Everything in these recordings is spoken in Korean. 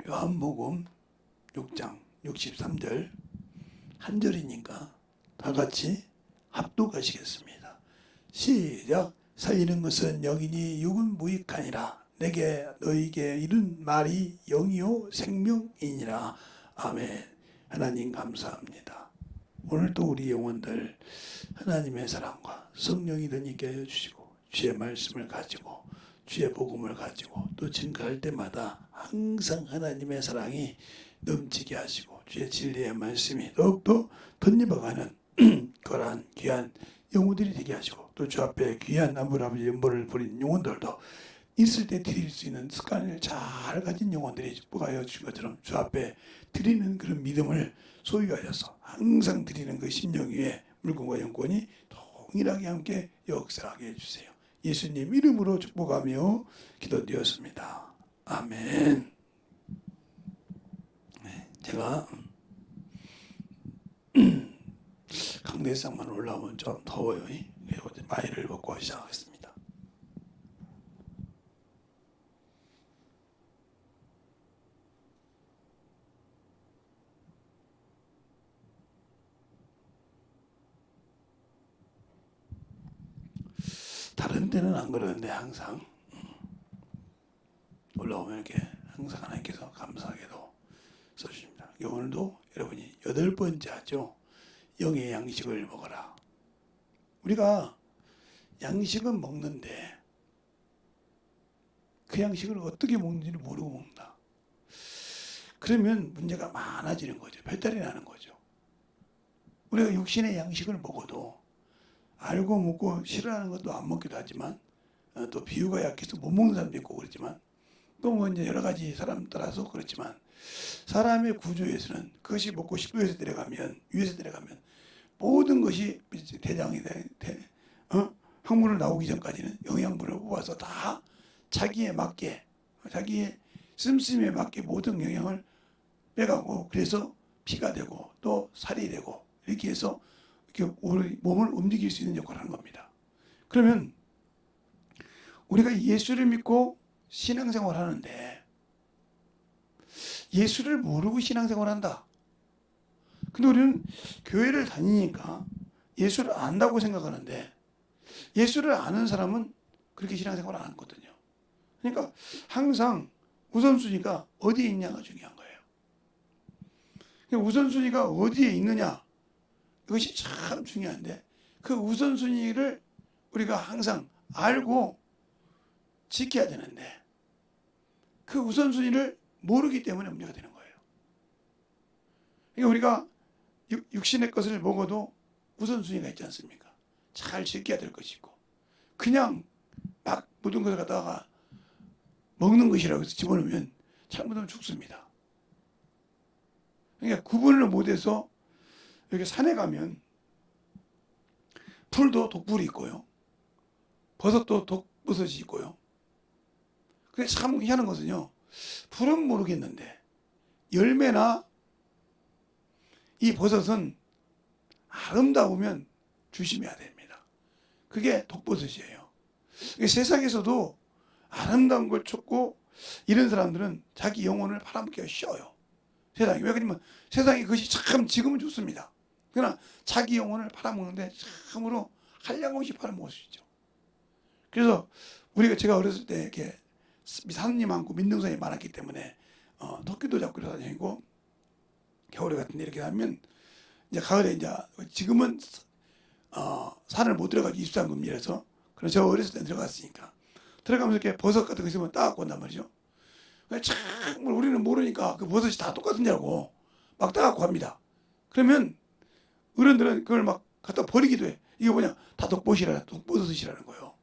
요한복음 6장 63절 한 절이니까 다 같이 합독하시겠습니다. 시작. 살리는 것은 영이니 육은 무익하니라. 내게 너희에게 이른 말이 영이요 생명이니라. 아멘. 하나님 감사합니다. 오늘도 우리 영혼들 하나님의 사랑과 성령이 더있게 해주시고 주의 말씀을 가지고 주의 복음을 가지고 또 증거할 때마다 항상 하나님의 사랑이 넘치게 하시고 주의 진리의 말씀이 더욱더 덧입어가는 그러한 귀한 영혼들이 되게 하시고 또 주 앞에 귀한 아버지 연보를 부린 영혼들도 있을 때 드릴 수 있는 습관을 잘 가진 영혼들이 축복하여 주신 것처럼 주 앞에 드리는 그런 믿음을 소유하여서 항상 드리는 그 심령 위에 물건과 영권이 동일하게 함께 역사하게 해주세요. 예수님 이름으로 축복하며 기도드렸습니다. 아멘. 제가 강대상만 올라오면 좀 더워요. 마이를 먹고 시작하겠습니다. 다른 때는 안 그러는데 항상 올라오면 이렇게 항상 하나님께서 감사하게도 써주십니다. 오늘도 여러분이 8번째 하죠. 영의 양식을 먹어라. 우리가 양식은 먹는데 그 양식을 어떻게 먹는지를 모르고 먹는다. 그러면 문제가 많아지는 거죠. 배탈이 나는 거죠. 우리가 육신의 양식을 먹어도 알고 먹고 싫어하는 것도 안 먹기도 하지만 또 비유가 약해서 못 먹는 사람도 있고 그렇지만 또 뭐 이제 여러 가지 사람 따라서 그렇지만 사람의 구조에서는 그것이 먹고 식도에서 들어가면 위에서 들어가면 모든 것이 대장이 항문을 나오기 전까지는 영양분을 뽑아서 다 자기에 맞게 자기의 씀씀이에 맞게 모든 영양을 빼가고 그래서 피가 되고 또 살이 되고 이렇게 해서 이렇게 우리 몸을 움직일 수 있는 역할을 하는 겁니다. 그러면 우리가 예수를 믿고 신앙생활을 하는데 예수를 모르고 신앙생활을 한다. 근데 우리는 교회를 다니니까 예수를 안다고 생각하는데 예수를 아는 사람은 그렇게 신앙생활을 안 하거든요. 그러니까 항상 우선순위가 어디에 있냐가 중요한 거예요. 우선순위가 어디에 있느냐 이것이 참 중요한데 그 우선순위를 우리가 항상 알고 지켜야 되는데 그 우선순위를 모르기 때문에 문제가 되는 거예요. 그러니까 우리가 육신의 것을 먹어도 우선순위가 있지 않습니까? 잘 지켜야 될 것이 있고 그냥 막 모든 것을 갖다가 먹는 것이라고 해서 집어넣으면 잘못하면 죽습니다. 그러니까 구분을 못해서 이렇게 산에 가면 풀도 독풀이 있고요. 버섯도 독버섯이 있고요. 근데 참 희한한 것은요. 풀은 모르겠는데 열매나 이 버섯은 아름다우면 조심해야 됩니다. 그게 독버섯이에요. 세상에서도 아름다운 걸 찾고 이런 사람들은 자기 영혼을 팔아먹기가 쉬워요. 세상에. 왜 그러냐면 세상에 그것이 참 지금은 좋습니다. 그러나 자기 영혼을 팔아먹는데 참으로 한량없이 팔아먹을 수 있죠. 그래서 제가 어렸을 때 이렇게 산이 많고 민둥산이 많았기 때문에 토끼도 잡고 다니고 겨울에 같은 데 이렇게 하면 이제 가을에 이제 지금은 산을 못 들어가지 23금이라서 그래서 저 어렸을 때 들어갔으니까 들어가면서 이렇게 버섯 같은 거 있으면 따갖고 온단 말이죠. 참 우리는 모르니까 그 버섯이 다 똑같은냐고 막 따갖고 합니다. 그러면 어른들은 그걸 막 갖다 버리기도 해. 이게 뭐냐? 다 독버섯이라는 거예요.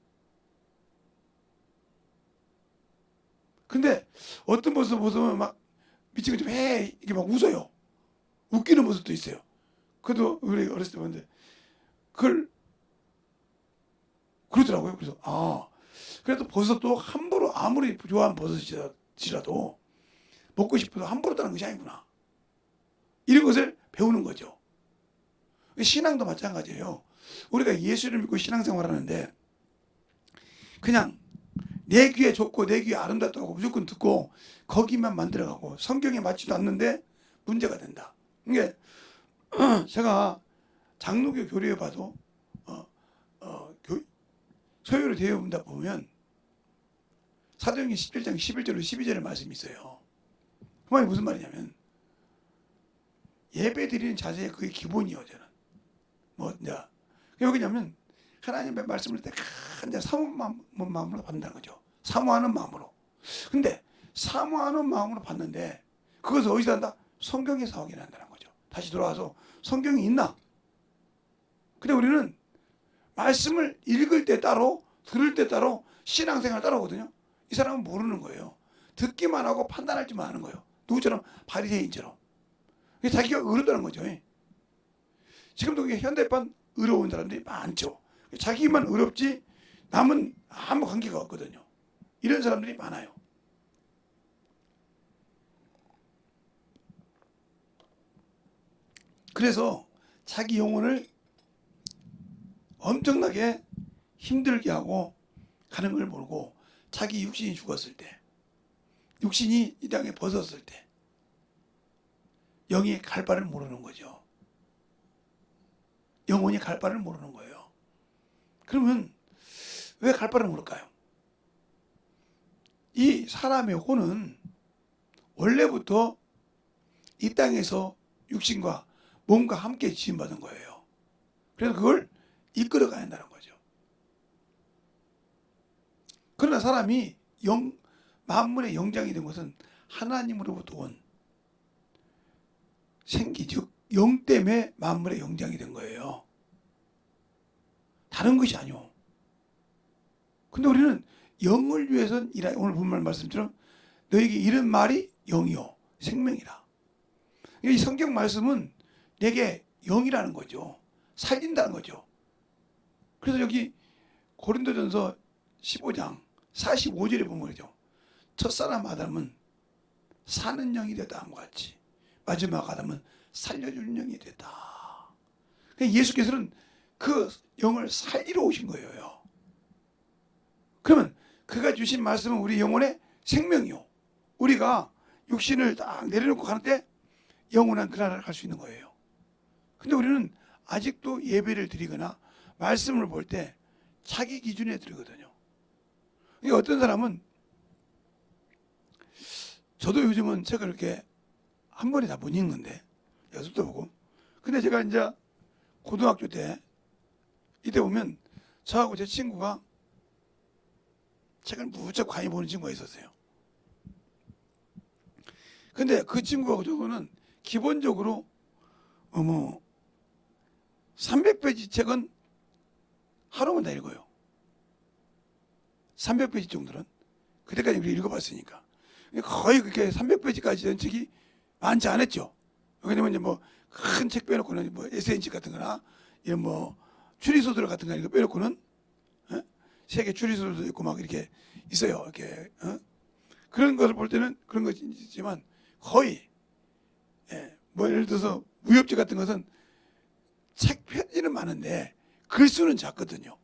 근데 어떤 버섯 보면 막 미친 것처럼 이게 막 웃어요. 웃기는 버섯도 있어요. 그것도 우리 어렸을 때 봤는데 그걸 그러더라고요. 그래서 그래도 버섯도 함부로 아무리 좋아하는 버섯이라도 먹고 싶어도 함부로 따는 것이 아니구나. 이런 것을 배우는 거죠. 신앙도 마찬가지예요. 우리가 예수를 믿고 신앙생활을 하는데 그냥 내 귀에 좋고 내 귀에 아름답다고 무조건 듣고 거기만 만들어가고 성경에 맞지도 않는데 문제가 된다. 이게 제가 장로교 교리에 봐도 소요를 되어 본다 보면 사도행전 17장 11절로 12절의 말씀이 있어요. 그 말이 무슨 말이냐면 예배 드리는 자세가 그게 기본이요. 저는 이제 여기냐면 하나님의 말씀을 때 이제 사모하는 마음으로 받는다는 거죠. 사모하는 마음으로. 근데 사모하는 마음으로 받는데 그것을 어디서 한다? 성경에서 확인한다는 거죠. 다시 돌아와서 성경이 있나? 근데 우리는 말씀을 읽을 때 따로 들을 때 따로 신앙생활 따라오거든요. 이 사람은 모르는 거예요. 듣기만 하고 판단하지만 하는 거예요. 누구처럼? 바리새인처럼. 자기가 의롭다는 거죠. 지금도 현대판 의로운 사람들이 많죠. 자기만 의롭지 남은 아무 관계가 없거든요. 이런 사람들이 많아요. 그래서 자기 영혼을 엄청나게 힘들게 하고 가는 걸 모르고 자기 육신이 죽었을 때, 육신이 이 땅에 벗었을 때 영이 갈 바를 모르는 거죠. 영혼이 갈 바를 모르는 거예요. 그러면 왜 갈 바를 모를까요? 이 사람의 혼은 원래부터 이 땅에서 육신과 몸과 함께 지음받은 거예요. 그래서 그걸 이끌어가야 한다는 거죠. 그러나 사람이 만물의 영장이 된 것은 하나님으로부터 온 생기, 즉 영 때문에 만물의 영장이 된 거예요. 다른 것이 아니오. 근데 우리는 영을 위해서는 오늘 본문 말씀처럼 너에게 이런 말이 영이요 생명이라. 이 성경 말씀은 내게 영이라는 거죠. 살린다는 거죠. 그래서 여기 고린도전서 15장 45절에 보면 그러죠. 첫사람 아담은 사는 영이 되다 함과 같이 마지막 아담은 살려주는 영이 되다. 예수께서는 그 영을 살리러 오신 거예요. 그러면 그가 주신 말씀은 우리 영혼의 생명이요. 우리가 육신을 딱 내려놓고 가는데 영원한 그 나라를 갈 수 있는 거예요. 근데 우리는 아직도 예배를 드리거나 말씀을 볼 때 자기 기준에 드리거든요. 그러니까 어떤 사람은 저도 요즘은 책을 이렇게 한 번에 다 못 읽는데 연습도 보고 근데 제가 이제 고등학교 때 이때 보면 저하고 제 친구가 책을 무척 많이 보는 친구가 있었어요. 근데 그 친구하고 저는 기본적으로 300페이지 책은 하루만 다 읽어요. 300페이지 정도는 그때까지 우리 읽어봤으니까 거의 그렇게 300페이지까지 된 책이 많지 않았죠. 왜냐면 이제 큰 책 빼놓고는 에세이책 같은 거나 이런 추리소설 같은 거 이거 빼놓고는 세계 추리소설도 있고 막 이렇게 있어요. 이렇게 그런 것을 볼 때는 그런 것이 있지만 거의 예를 들어서 무협지 같은 것은 책 편지는 많은데 글수는 작거든요.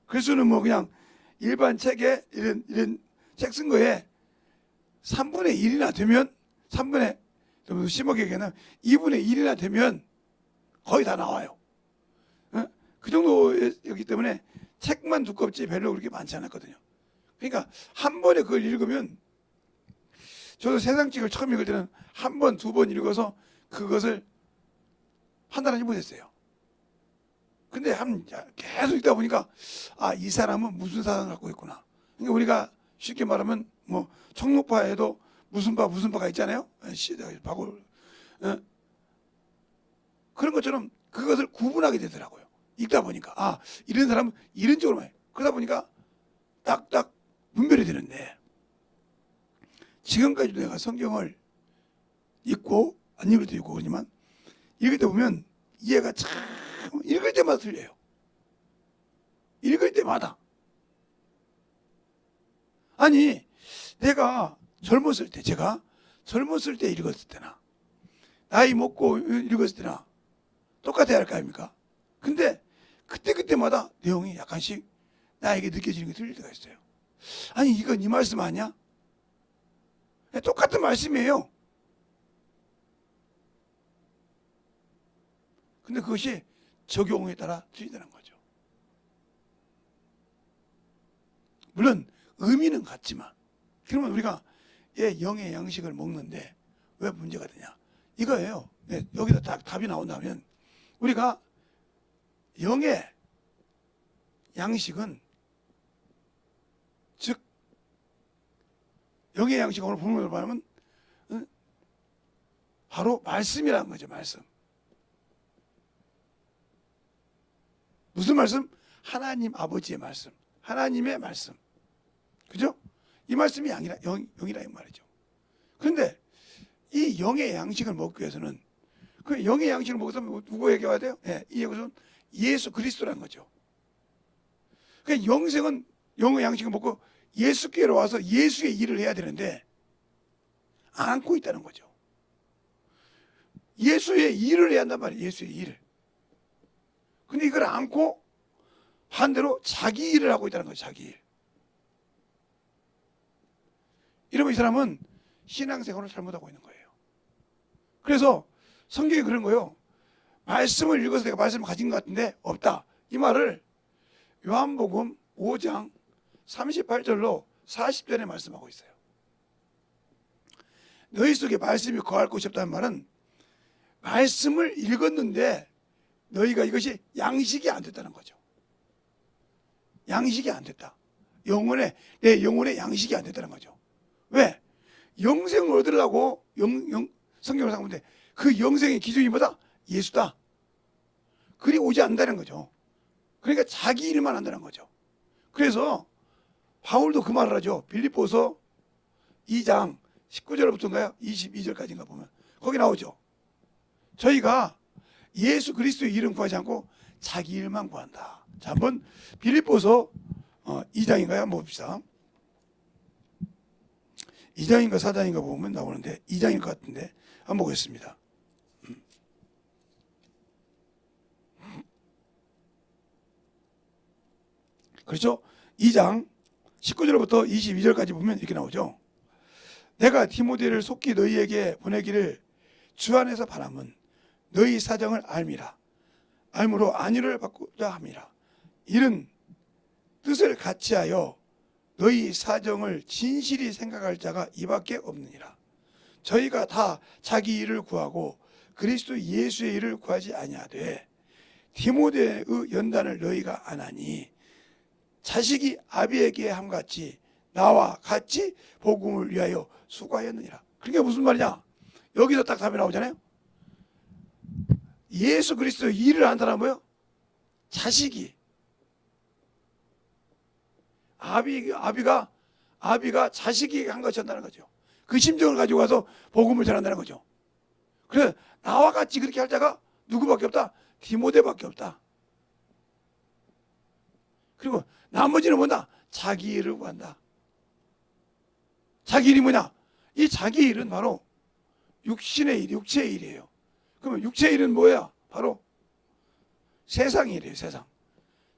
글수는 그냥 일반 책에 이런 책 쓴 거에 3분의 1이나 되면 3분의 좀 심하게 얘기하면 2분의 1이나 되면 거의 다 나와요. 그 정도였기 때문에 책만 두껍지 별로 그렇게 많지 않았거든요. 그러니까 한 번에 그걸 읽으면 저도 세상책을 처음 읽을 때는 한 번, 두 번 읽어서 그것을 판단하지 못했어요. 근데 계속 읽다 보니까 이 사람은 무슨 사상을 갖고 있구나. 그러니까 우리가 쉽게 말하면 청록파에도 무슨 파가 있잖아요. 바골 그런 것처럼 그것을 구분하게 되더라고요. 읽다 보니까 이런 사람은 이런 쪽으로만 해요. 그러다 보니까 딱딱 분별이 되는데 지금까지도 내가 성경을 읽고 안 읽을 때 읽고 그러지만 읽을 때 보면 이해가 참 읽을 때마다 틀려요. 읽을 때마다. 아니 제가 젊었을 때 읽었을 때나 나이 먹고 읽었을 때나 똑같아야 할 거 아닙니까? 근데 그때마다 내용이 약간씩 나에게 느껴지는 게 틀릴 때가 있어요. 아니 이건 이 말씀 아니야? 똑같은 말씀이에요. 근데 그것이 적용에 따라 틀리다는 거죠. 물론 의미는 같지만, 그러면 우리가 영의 양식을 먹는데 왜 문제가 되냐? 이거예요. 여기다 답이 나온다면, 우리가 영의 양식은, 즉 영의 양식, 오늘 본문을 보면 바로 말씀이라는 거죠. 말씀. 무슨 말씀? 하나님 아버지의 말씀, 하나님의 말씀. 그죠? 이 말씀이 영이라 이 말이죠. 그런데 이 영의 양식을 먹기 위해서는, 그 영의 양식을 먹으면 누구에게 와야 돼요? 이것은 예수 그리스도라는 거죠. 그러니까 영생은 영의 양식을 먹고 예수께로 와서 예수의 일을 해야 되는데 안고 있다는 거죠. 예수의 일을 해야 한단 말이에요. 예수의 일을. 근데 이걸 안고 반대로 자기 일을 하고 있다는 거죠. 자기 일. 이러면 이 사람은 신앙생활을 잘못하고 있는 거예요. 그래서 성경이 그런 거예요. 말씀을 읽어서 내가 말씀을 가진 것 같은데 없다. 이 말을 요한복음 5장 38절로 40절에 말씀하고 있어요. 너희 속에 말씀이 거할 곳이 없다는 말은, 말씀을 읽었는데 너희가 이것이 양식이 안 됐다는 거죠. 양식이 안 됐다. 내 영혼의 양식이 안 됐다는 거죠. 왜? 영생을 얻으려고 성경을 상보는데 그 영생의 기준이 뭐다? 예수다. 그리 오지 않는다는 거죠. 그러니까 자기 일만 한다는 거죠. 그래서 바울도 그 말을 하죠. 빌립보서 2장 19절부터인가요? 22절까지인가 보면 거기 나오죠. 저희가 예수 그리스도의 이름 구하지 않고 자기 일만 구한다. 자, 한번 빌립보서 2장인가요? 한번 봅시다. 2장인가 4장인가 보면 나오는데 2장일 것 같은데 한번 보겠습니다. 그렇죠? 2장 19절부터 22절까지 보면 이렇게 나오죠. 내가 디모데를 속히 너희에게 보내기를 주 안에서 바람은 너희 사정을 알미라. 알므로 안위를 받고자 함이라. 이는 뜻을 같이하여 너희 사정을 진실히 생각할 자가 이밖에 없느니라. 저희가 다 자기 일을 구하고 그리스도 예수의 일을 구하지 아니하되 디모데의 연단을 너희가 안 하니 자식이 아비에게 함같이 나와 같이 복음을 위하여 수고하였느니라. 그게 무슨 말이냐? 여기서 딱 답이 나오잖아요. 예수 그리스도 일을 한다는 뭐예요? 자식이 아비가 자식이 한 것이 한다는 거죠. 그 심정을 가지고 가서 복음을 전한다는 거죠. 그래서 나와 같이 그렇게 할 자가 누구밖에 없다? 디모데밖에 없다. 그리고 나머지는 뭐냐? 자기 일을 구한다. 자기 일이 뭐냐? 이 자기 일은 바로 육신의 일, 육체의 일이에요. 그러면 육체의 일은 뭐야? 바로 세상의 일이에요.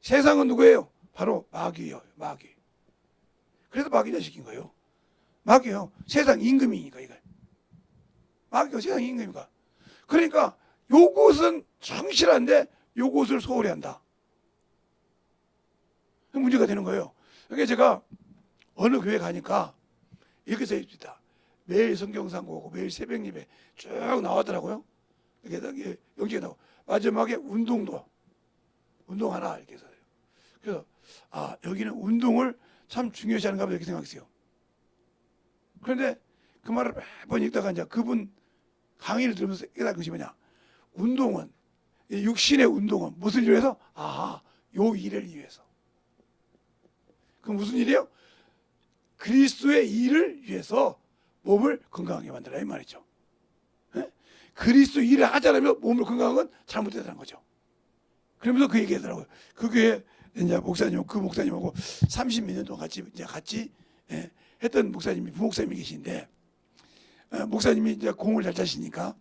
세상은 누구예요? 바로 마귀예요. 마귀. 그래서 마귀 자식인 거예요. 마귀요. 세상 임금이니까 이거. 마귀가 세상 임금이니까. 그러니까 요것은 성실한데 요것을 소홀히 한다. 문제가 되는 거예요. 그러니까 제가 어느 교회 가니까 이렇게 써 있습니다. 매일 성경상 보고 매일 새벽 예배 쭉 나왔더라고요. 이렇게 영적이 나오고 마지막에 운동하라 이렇게 써요. 그래서 여기는 운동을 참 중요시하는가 보다 이렇게 생각했어요. 그런데 그 말을 매번 읽다가 이제 그분 강의를 들으면서 깨달은 것이 뭐냐? 운동은, 육신의 운동은 무엇을 위해서? 요 일을 위해서. 그럼 무슨 일이에요? 그리스도의 일을 위해서 몸을 건강하게 만들라 이 말이죠. 네? 그리스도 일을 하지 않으면 몸을 건강한 건 잘못되다는 거죠. 그러면서 그 얘기하더라고요. 그 교회 이제 그 목사님하고 30몇 년 동안 같이 했던 목사님이 부목사님이 계신데, 목사님이 이제 공을 잘 차시니까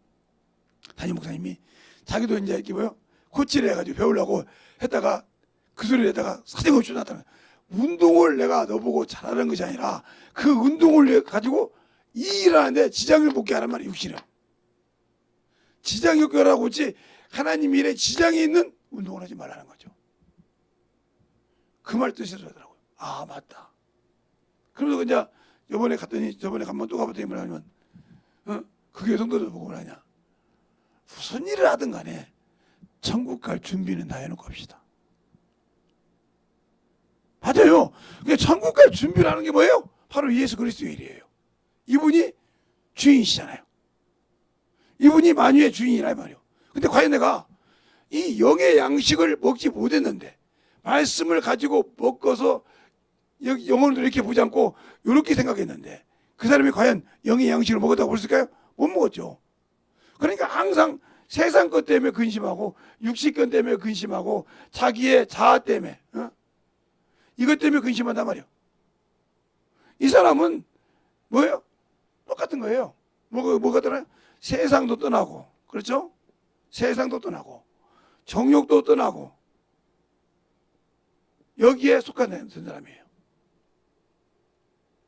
담임 목사님이 자기도 이제 이렇게 코치를 해가지고 배우려고 했다가 그 소리를 했다가 사정없이 나타나. 운동을 내가 너보고 잘하는 것이 아니라 그 운동을 가지고 이 일을 하는데 지장을 복게 하란 말이에요. 육신은 지장이 없게 하라고 했지 하나님 일에 지장이 있는 운동을 하지 말라는 거죠. 그 말 뜻이라 하더라고요. 아 맞다. 그러면서 이제 저번에 갔더니 저번에 한번 또 가봤더니 뭐냐면 그게 성도들 보고 뭐라냐, 무슨 일을 하든 간에 천국 갈 준비는 다 해놓고 합시다. 맞아요. 그러니까 천국 갈 준비를 하는 게 뭐예요? 바로 예수 그리스도의 일이에요. 이분이 주인이시잖아요. 이분이 만유의 주인이라 말이에요. 근데 과연 내가 이 영의 양식을 먹지 못했는데 말씀을 가지고 먹어서 영혼을 이렇게 보지 않고 이렇게 생각했는데 그 사람이 과연 영의 양식을 먹었다고 볼 수 있을까요? 못 먹었죠. 그러니까 항상 세상 것 때문에 근심하고 육식 것 때문에 근심하고 자기의 자아 때문에 이것 때문에 근심한단 말이에요. 이 사람은 뭐예요? 똑같은 거예요. 뭐가 떠나요? 세상도 떠나고, 그렇죠? 세상도 떠나고 정욕도 떠나고 여기에 속한 사람이에요.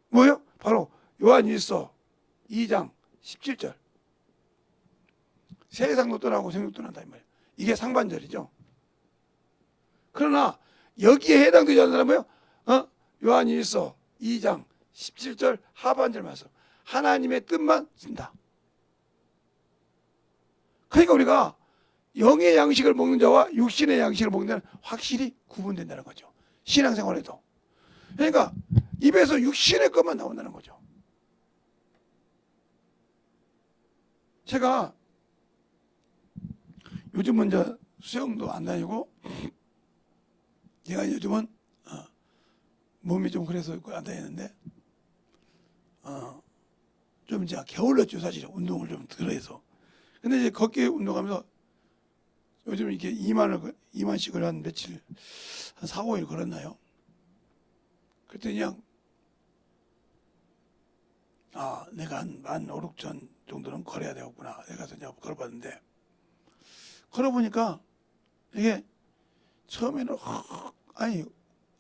뭐예요? 바로 요한일서 2장 17절. 세상도 떠나고 정욕도 떠난다 이 말이에요. 이게 상반절이죠. 그러나 여기에 해당되지 않는 사람은 요한일서 2장 17절 하반절 말씀. 하나님의 뜻만 쓴다. 그러니까 우리가 영의 양식을 먹는 자와 육신의 양식을 먹는 자는 확실히 구분된다는 거죠. 신앙생활에도. 그러니까 입에서 육신의 것만 나온다는 거죠. 제가 요즘은 이제 수영도 안 다니고 제가 요즘은 몸이 좀 그래서 안 다니는데 좀 이제 게을렀죠. 사실 운동을 좀 덜 해서. 근데 이제 걷기 운동하면서 요즘 이렇게 2만씩을 한 며칠 한 4, 5일 걸었나요? 그랬더니 그냥 내가 한 15,000 정도는 걸어야 되겠구나. 내가 그냥 걸어봤는데 걸어보니까 이게 처음에는 아니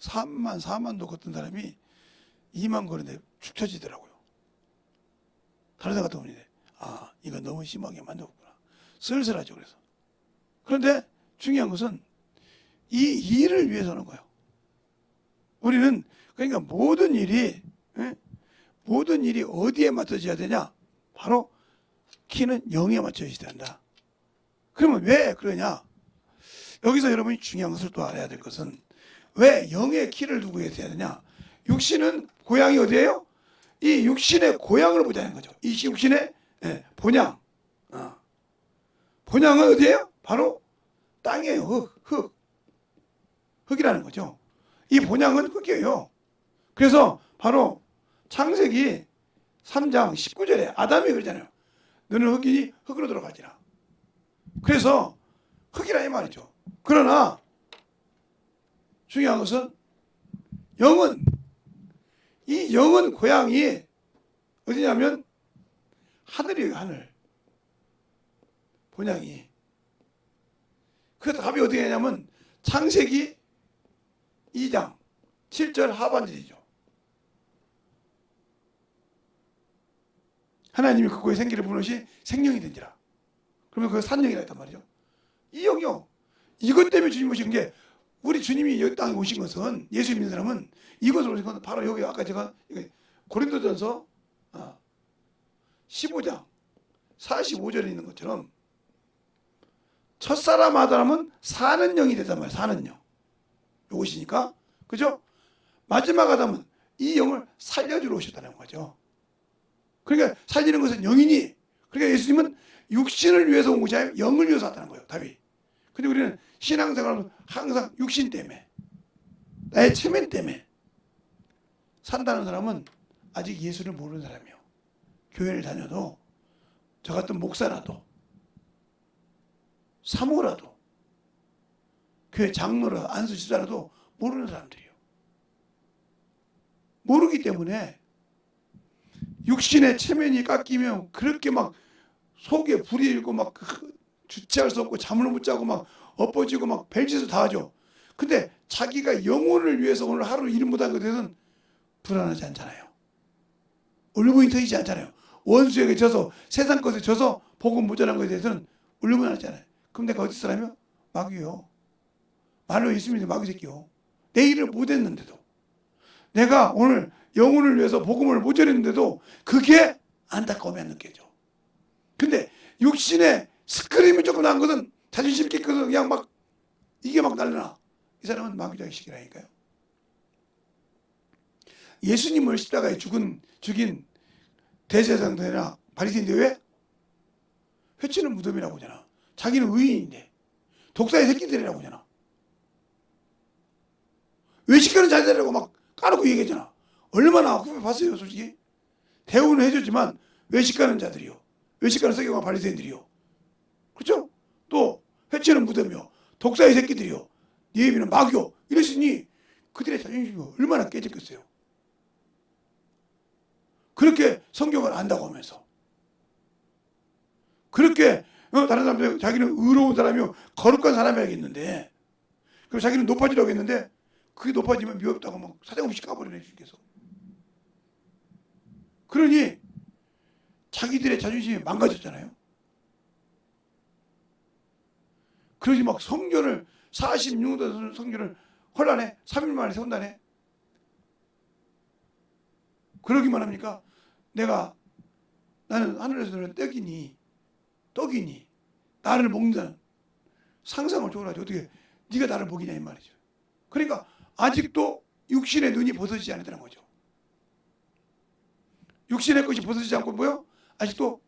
4만도 걷던 사람이 2만 걸었는데 축 처지더라고요. 다른 데 갔다 오니 이거 너무 심하게 만들었구나. 쓸쓸하죠. 그래서. 그런데 중요한 것은 이 일을 위해서 하는 거예요. 우리는 그러니까 모든 일이 어디에 맞춰져야 되냐? 바로 키는 0에 맞춰져야 된다. 그러면 왜 그러냐? 여기서 여러분이 중요한 것을 또 알아야 될 것은 왜 0에 키를 두고 해야 되냐? 육신은 고향이 어디예요? 이 육신의 고향을 보자는 거죠. 이 육신의 본향. 본향은 어디예요? 바로 땅이에요. 흙이라는 거죠. 이 본향은 흙이에요. 그래서 바로 창세기 3장 19절에 아담이 그러잖아요. 너는 흙이니 흙으로 들어가지라. 그래서 흙이라 이 말이죠. 그러나 중요한 것은 이 영은 고향이 어디냐면 하늘이에요. 하늘. 본향이. 그 답이 어떻게 되냐면 창세기 2장 7절 하반절이죠. 하나님이 그거에 생기를 부르시 생명이 된지라. 그러면 그거 산영이라 했단 말이죠. 이 영이요. 이것 때문에 주님 오신 게 우리 주님이 여기 땅에 오신 것은 예수 믿는 사람은 이것을 오신 것은 바로 여기 아까 제가 고린도전서 15장 45절에 있는 것처럼 첫사람 아담은 사는 영이 되단 말이에요. 사는 영. 오시니까 그죠? 마지막 아담은 이 영을 살려주러 오셨다는 거죠. 그러니까 살리는 것은 영이니 그러니까 예수님은 육신을 위해서 온 것이 아니라 영을 위해서 왔다는 거예요. 답이. 근데 우리는 신앙생활은 항상 육신 때문에 나의 체면 때문에 산다는 사람은 아직 예수를 모르는 사람이에요. 교회를 다녀도 저 같은 목사라도 사모라도 교회 장로라 안수집사라도 모르는 사람들이에요. 모르기 때문에 육신의 체면이 깎이면 그렇게 막 속에 불이 일고 막 주체할 수 없고 잠을 못 자고 막 엎어지고 막 별짓을 다 하죠. 근데 자기가 영혼을 위해서 오늘 하루 일 못한 것에 대해서는 불안하지 않잖아요. 울분이 터지지 않잖아요. 원수에게 져서 세상 것에 져서 복음 못 전한 것에 대해서는 울분 안 하잖아요. 그럼 내가 어디 사람이요? 마귀요. 말로 있으면 마귀 새끼요. 내 일을 못 했는데도, 내가 오늘 영혼을 위해서 복음을 못 전했는데도 그게 안타까움이 안 느껴져. 근데 육신의 스크림이 조금 난 것은 자존심 깨끗은 그냥 막 이게 막 날려나. 이 사람은 마귀 자식이라니까요. 예수님을 십자가에 죽인 대제사장들이나 바리새인들 왜? 회치는 무덤이라고 하잖아. 자기는 의인인데 독사의 새끼들이라고 하잖아. 외식하는 자들이라고 막 까놓고 얘기했잖아. 얼마나 후배 봤어요, 솔직히. 대우는 해줬지만 외식하는 자들이요, 외식하는 서기관 바리새인들이요, 그렇죠? 또 회치는 무덤이요, 독사의 새끼들이요, 니에비는 마귀요, 이랬으니 그들의 자존심이 얼마나 깨졌겠어요. 그렇게 성경을 안다고 하면서 그렇게 다른 사람들 자기는 의로운 사람이요 거룩한 사람이야겠는데, 그리고 자기는 높아지려고 했는데 그게 높아지면 미웠다고 막 사정없이 까버리네 주께서. 그러니 자기들의 자존심이 망가졌잖아요. 그러지 막 성전을 46년 성전을 혼란해 3일 만에 세운다네. 그러기만 합니까? 나는 하늘에서는 떡이니 나를 먹는다는 상상을 초월하지 어떻게 네가 나를 먹이냐 이 말이죠. 그러니까 아직도 육신의 눈이 벗어지지 않았다는 거죠. 육신의 것이 벗어지지 않고 뭐요? 아직도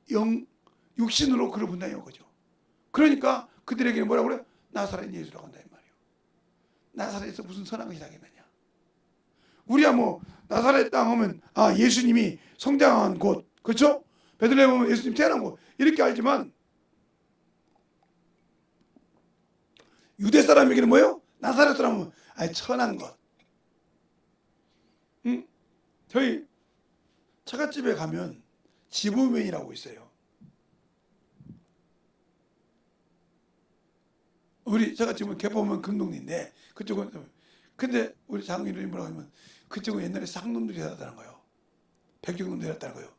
육신으로 그를 본다는 거죠. 그러니까 그들에게는 뭐라고 그래요? 나사렛 예수라고 한다 이 말이에요. 나사렛에서 무슨 선한 것이 나겠느냐. 우리야 뭐 나사렛 땅 하면 예수님이 성장한 곳, 그렇죠? 베들레헴 하면 예수님 태어난 곳 이렇게 알지만 유대 사람에게는 뭐예요? 나사렛 사람은 천한 것. 저희 처갓집에 가면 지부면이라고 있어요. 우리 처갓집은 개포면 금동리인데 그쪽은, 근데 우리 장인어른이 뭐라고 하면 그쪽은 옛날에 쌍놈들이 살았다는 거예요. 백경놈들이 살았다는 거예요.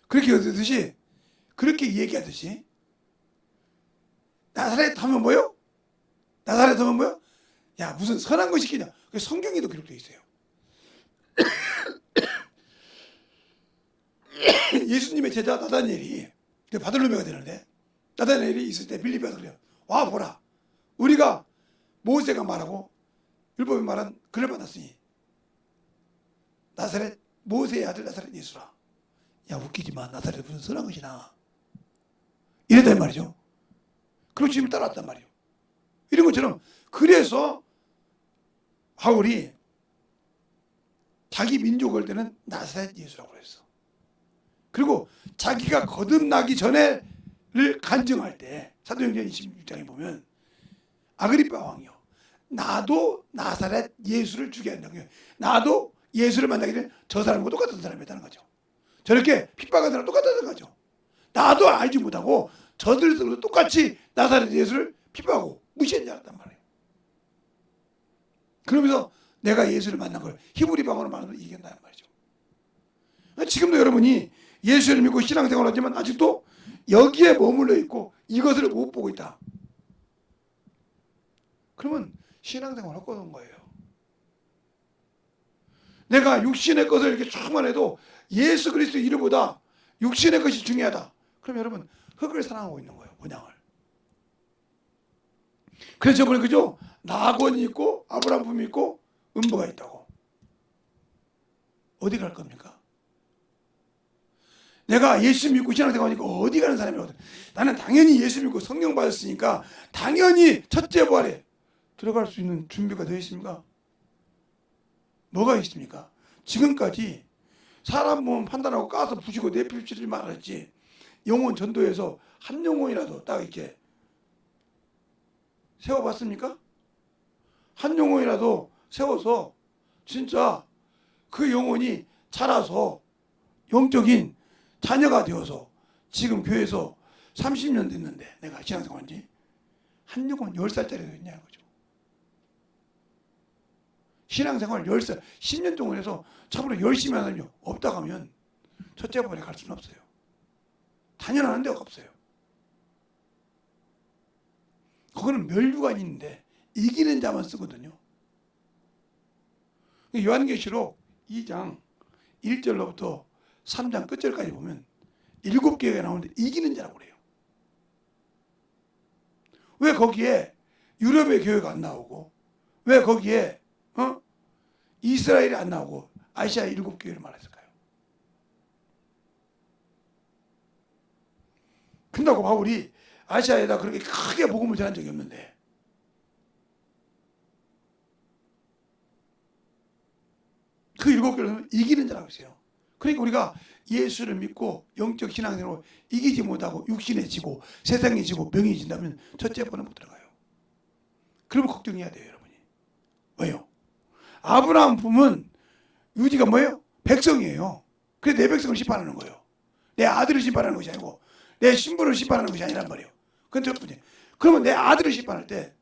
그렇게 얘기하듯이 나사렛 하면 뭐요? 나사렛 하면 뭐요? 야 무슨 선한 거 시키냐. 성경에도 기록되어 있어요. 예수님의 제자 나다니엘이 바들로메가 되는데, 나다니엘이 있을 때 빌립보에서 그래요. 와 보라, 우리가 모세가 말하고 율법이 말한 그를 만났으니 나사렛 모세의 아들 나사렛 예수라. 야 웃기지만 나사렛 무슨 선한 것이나 이랬단 말이죠. 그리고 주님을 따라왔단 말이에요. 이런 것처럼 그래서 바울이 자기 민족을 때는 나사렛 예수라고 그랬어. 그리고 자기가 거듭나기 전에를 간증할 때 사도행전 26장에 보면 아그리파 왕이요, 나도 나사렛 예수를 죽여야 한다고 해요. 나도 예수를 만나기 전에 저 사람과 똑같은 사람이었다는 거죠. 저렇게 핍박한 사람 똑같다는 거죠. 나도 알지 못하고 저들도 똑같이 나사렛 예수를 핍박하고 무시한 줄 알았단 말이에요. 그러면서 내가 예수를 만난 걸 히브리 방언으로 말하면 이긴다는 말이죠. 지금도 여러분이 예수를 믿고 신앙생활을 하지만 아직도 여기에 머물러 있고 이것을 못 보고 있다. 그러면 신앙생활을 헛것은 거예요. 내가 육신의 것을 이렇게 조금만 해도 예수 그리스도 이름보다 육신의 것이 중요하다. 그럼 여러분 흙을 사랑하고 있는 거예요. 본향을. 그래서 저번에 그죠? 나곤이 있고 아브라함 품이 있고 음보가 있다고. 어디 갈 겁니까? 내가 예수 믿고 신앙생활하니까 어디 가는 사람이거든. 나는 당연히 예수 믿고 성령 받았으니까 당연히 첫째 부활에 들어갈 수 있는 준비가 되어 있습니까? 뭐가 있습니까? 지금까지 사람 몸 판단하고 까서 부시고 내필치지 말았지, 영혼 전도해서 한 영혼이라도 딱 이렇게 세워봤습니까? 한 영혼이라도 세워서 진짜 그 영혼이 자라서 영적인 자녀가 되어서 지금 교회에서 30년 됐는데 내가 신앙생활한 지 한 영혼 10살짜리도 있냐는 거죠. 신앙생활 10살, 10년 동안 해서 참으로 열심히 하는 사람이 없다고 하면 첫째 번에 갈 수는 없어요. 단연하는 데가 없어요. 그거는 멸류관이 있는데 이기는 자만 쓰거든요. 요한계시록 2장 1절로부터 3장 끝절까지 보면 7교회가 나오는데 이기는 자라고 그래요. 왜 거기에 유럽의 교회가 안 나오고, 왜 거기에 이스라엘이 안 나오고 아시아 7교회를 말했을까요? 근다고 바울이 아시아에다 그렇게 크게 복음을 전한 적이 없는데, 그 7교회는 이기는 자라고 했어요. 그러니까 우리가 예수를 믿고 영적 신앙생활로 이기지 못하고 육신에 지고 세상에 지고 병이 진다면 첫째 번은 못 들어가요. 그러면 걱정해야 돼요, 여러분이. 왜요? 아브라함 품은 유지가 뭐예요? 백성이에요. 그래서 내 백성을 심판하는 거예요. 내 아들을 심판하는 것이 아니고 내 신부를 심판하는 것이 아니란 말이에요. 그건 첫 번째. 그러면 내 아들을 심판할 때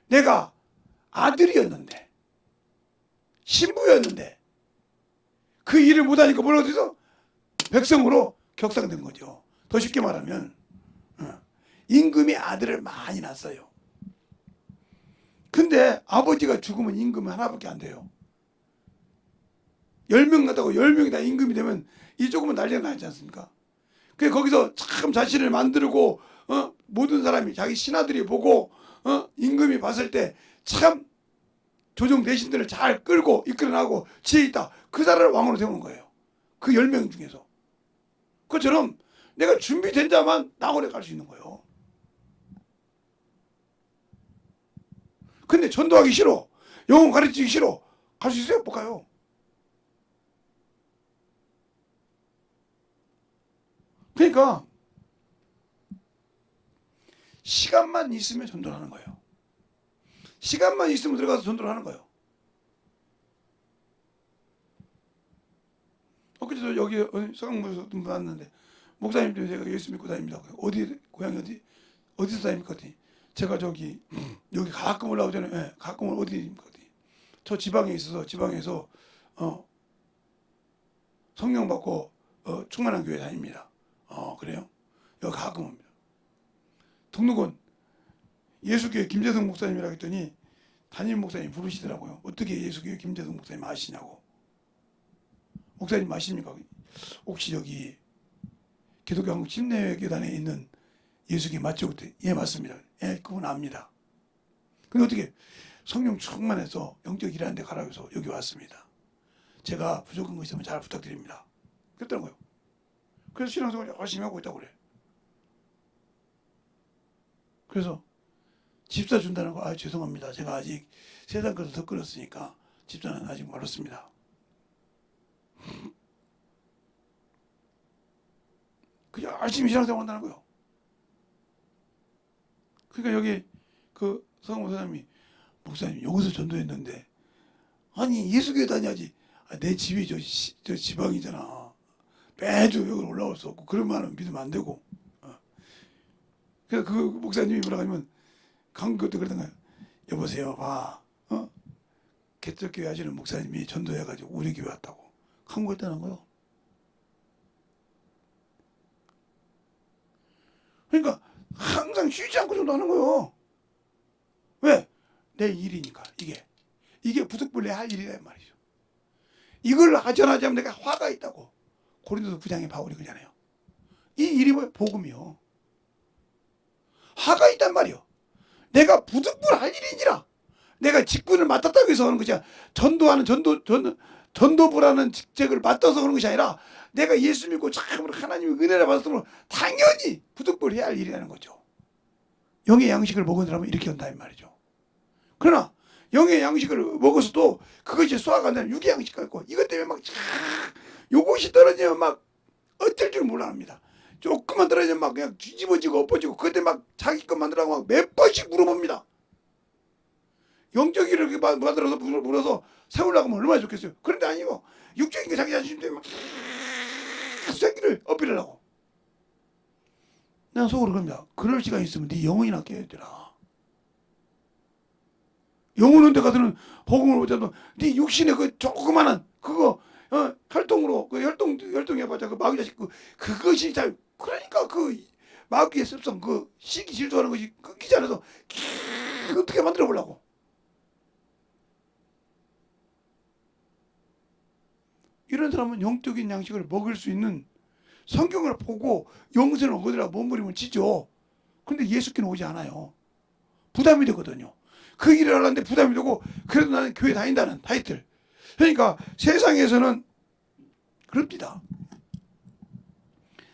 내가 아들이었는데 신부였는데 그 일을 못하니까 뭘 어디서? 백성으로 격상된 거죠. 더 쉽게 말하면 임금이 아들을 많이 낳았어요. 근데 아버지가 죽으면 임금은 하나밖에 안 돼요. 10명 낳다고 10명이 다 임금이 되면 이 조금은 난리가 나지 않습니까? 그래서 거기서 참 자신을 만들고 모든 사람이 자기 신하들이 보고 임금이 봤을 때 참 조정 대신들을 잘 끌고 이끌어나고 지혜 있다. 그 사람을 왕으로 세우는 거예요. 그 10명 중에서. 그처럼 내가 준비된 자만 낙원에 갈 수 있는 거예요. 근데 전도하기 싫어. 영혼 가르치기 싫어. 갈 수 있어요? 못 가요. 그러니까 시간만 있으면 전도를 하는 거예요. 시간만 있으면 들어가서 전도를 하는 거예요. 엊그제도 여기 서강문에서 봤는데 목사님도 제가 예수 믿고 다닙니다. 어디 고향이 어디서 다닙니까? 제가 저기 여기 가끔 올라오잖아요. 네, 가끔 어디입니까? 저 지방에 있어서 지방에서 성령 받고 충만한 교회 다닙니다. 그래요? 여기 가끔 옵니다. 등록은 예수교회 김재성 목사님이라고 했더니 담임 목사님 부르시더라고요. 어떻게 예수교회 김재성 목사님 아시냐고. 목사님 아십니까? 혹시 여기 기독교 한국 침례교단에 있는 예수교회 맞죠? 예, 맞습니다. 예, 그분 압니다. 근데 어떻게 성령 충만해서 영적 일하는 데 가라고 해서 여기 왔습니다. 제가 부족한 거 있으면 잘 부탁드립니다. 그랬더라고요. 그래서 신앙생활 열심히 하고 있다고 그래. 그래서 집사 준다는 거, 죄송합니다. 제가 아직 세상 것을 더 끌었으니까 집사는 아직 멀었습니다. 그냥 열심히 신앙생활 한다는 거예요. 그러니까 여기 그 성모 사장님이 목사님 여기서 전도했는데 아니 예수교회 다녀야지. 내 집이 저 지방이잖아. 매주 여기 올라올 수 없고 그런 말은 믿으면 안 되고. 그래서 그 목사님이 뭐라 하면 강교도 그러던가요. 여보세요, 봐. 개척교회 하시는 목사님이 전도해가지고 우리 교회 왔다고. 강구했다는 거요. 그러니까 항상 쉬지 않고 전도하는 거요. 왜? 내 일이니까 이게 부득불에 할 일이란 말이죠. 이걸 하전하지 않으면 내가 화가 있다고. 고린도서 9장에 바울이 그러잖아요. 이 일이 뭐예요? 복음이요. 화가 있단 말이요. 내가 부득불할 일이니라. 내가 직분을 맡았다고 해서 하는 것이 아니라 전도하는 전도부라는 직책을 맡아서 그런 것이 아니라 내가 예수 믿고 참으로 하나님의 은혜를 받았으면 당연히 부득불해야 할 일이라는 거죠. 영의 양식을 먹은 사람은 이렇게 한다는 말이죠. 그러나 영의 양식을 먹어서도 그것이 소화가 안 되는 육의 양식이 있고 이것 때문에 막 요것이 떨어지면 막 어쩔 줄 몰라 합니다. 조금만 떨어지면 막 그냥 뒤집어지고 엎어지고 그때 막 자기 것 만들라고 막 몇 번씩 물어봅니다. 영적 일을 물어서 세우려고 하면 얼마나 좋겠어요. 그런데 아니고 육적인 게 자기 자신 때문에 막 새끼를 어필하려고. 난 속으로 그럽니다. 그럴 시간 있으면 네 영혼이나 깨야 되라. 영혼 없는 데 가서는 복음을 못해도 네 육신의 그 조그마한 그거 혈통으로 그 혈통해봤자 그 마귀 자식 그것이 잘 그러니까 그 마귀의 습성 그 시기 질투하는 것이 끊기지 않아서 어떻게 만들어 보려고. 이런 사람은 영적인 양식을 먹을 수 있는 성경을 보고 영생을 얻으라 몸부림을 치죠. 그런데 예수께는 오지 않아요. 부담이 되거든요. 그 일을 하려는데 부담이 되고 그래도 나는 교회 다닌다는 타이틀. 그러니까 세상에서는 그럽니다.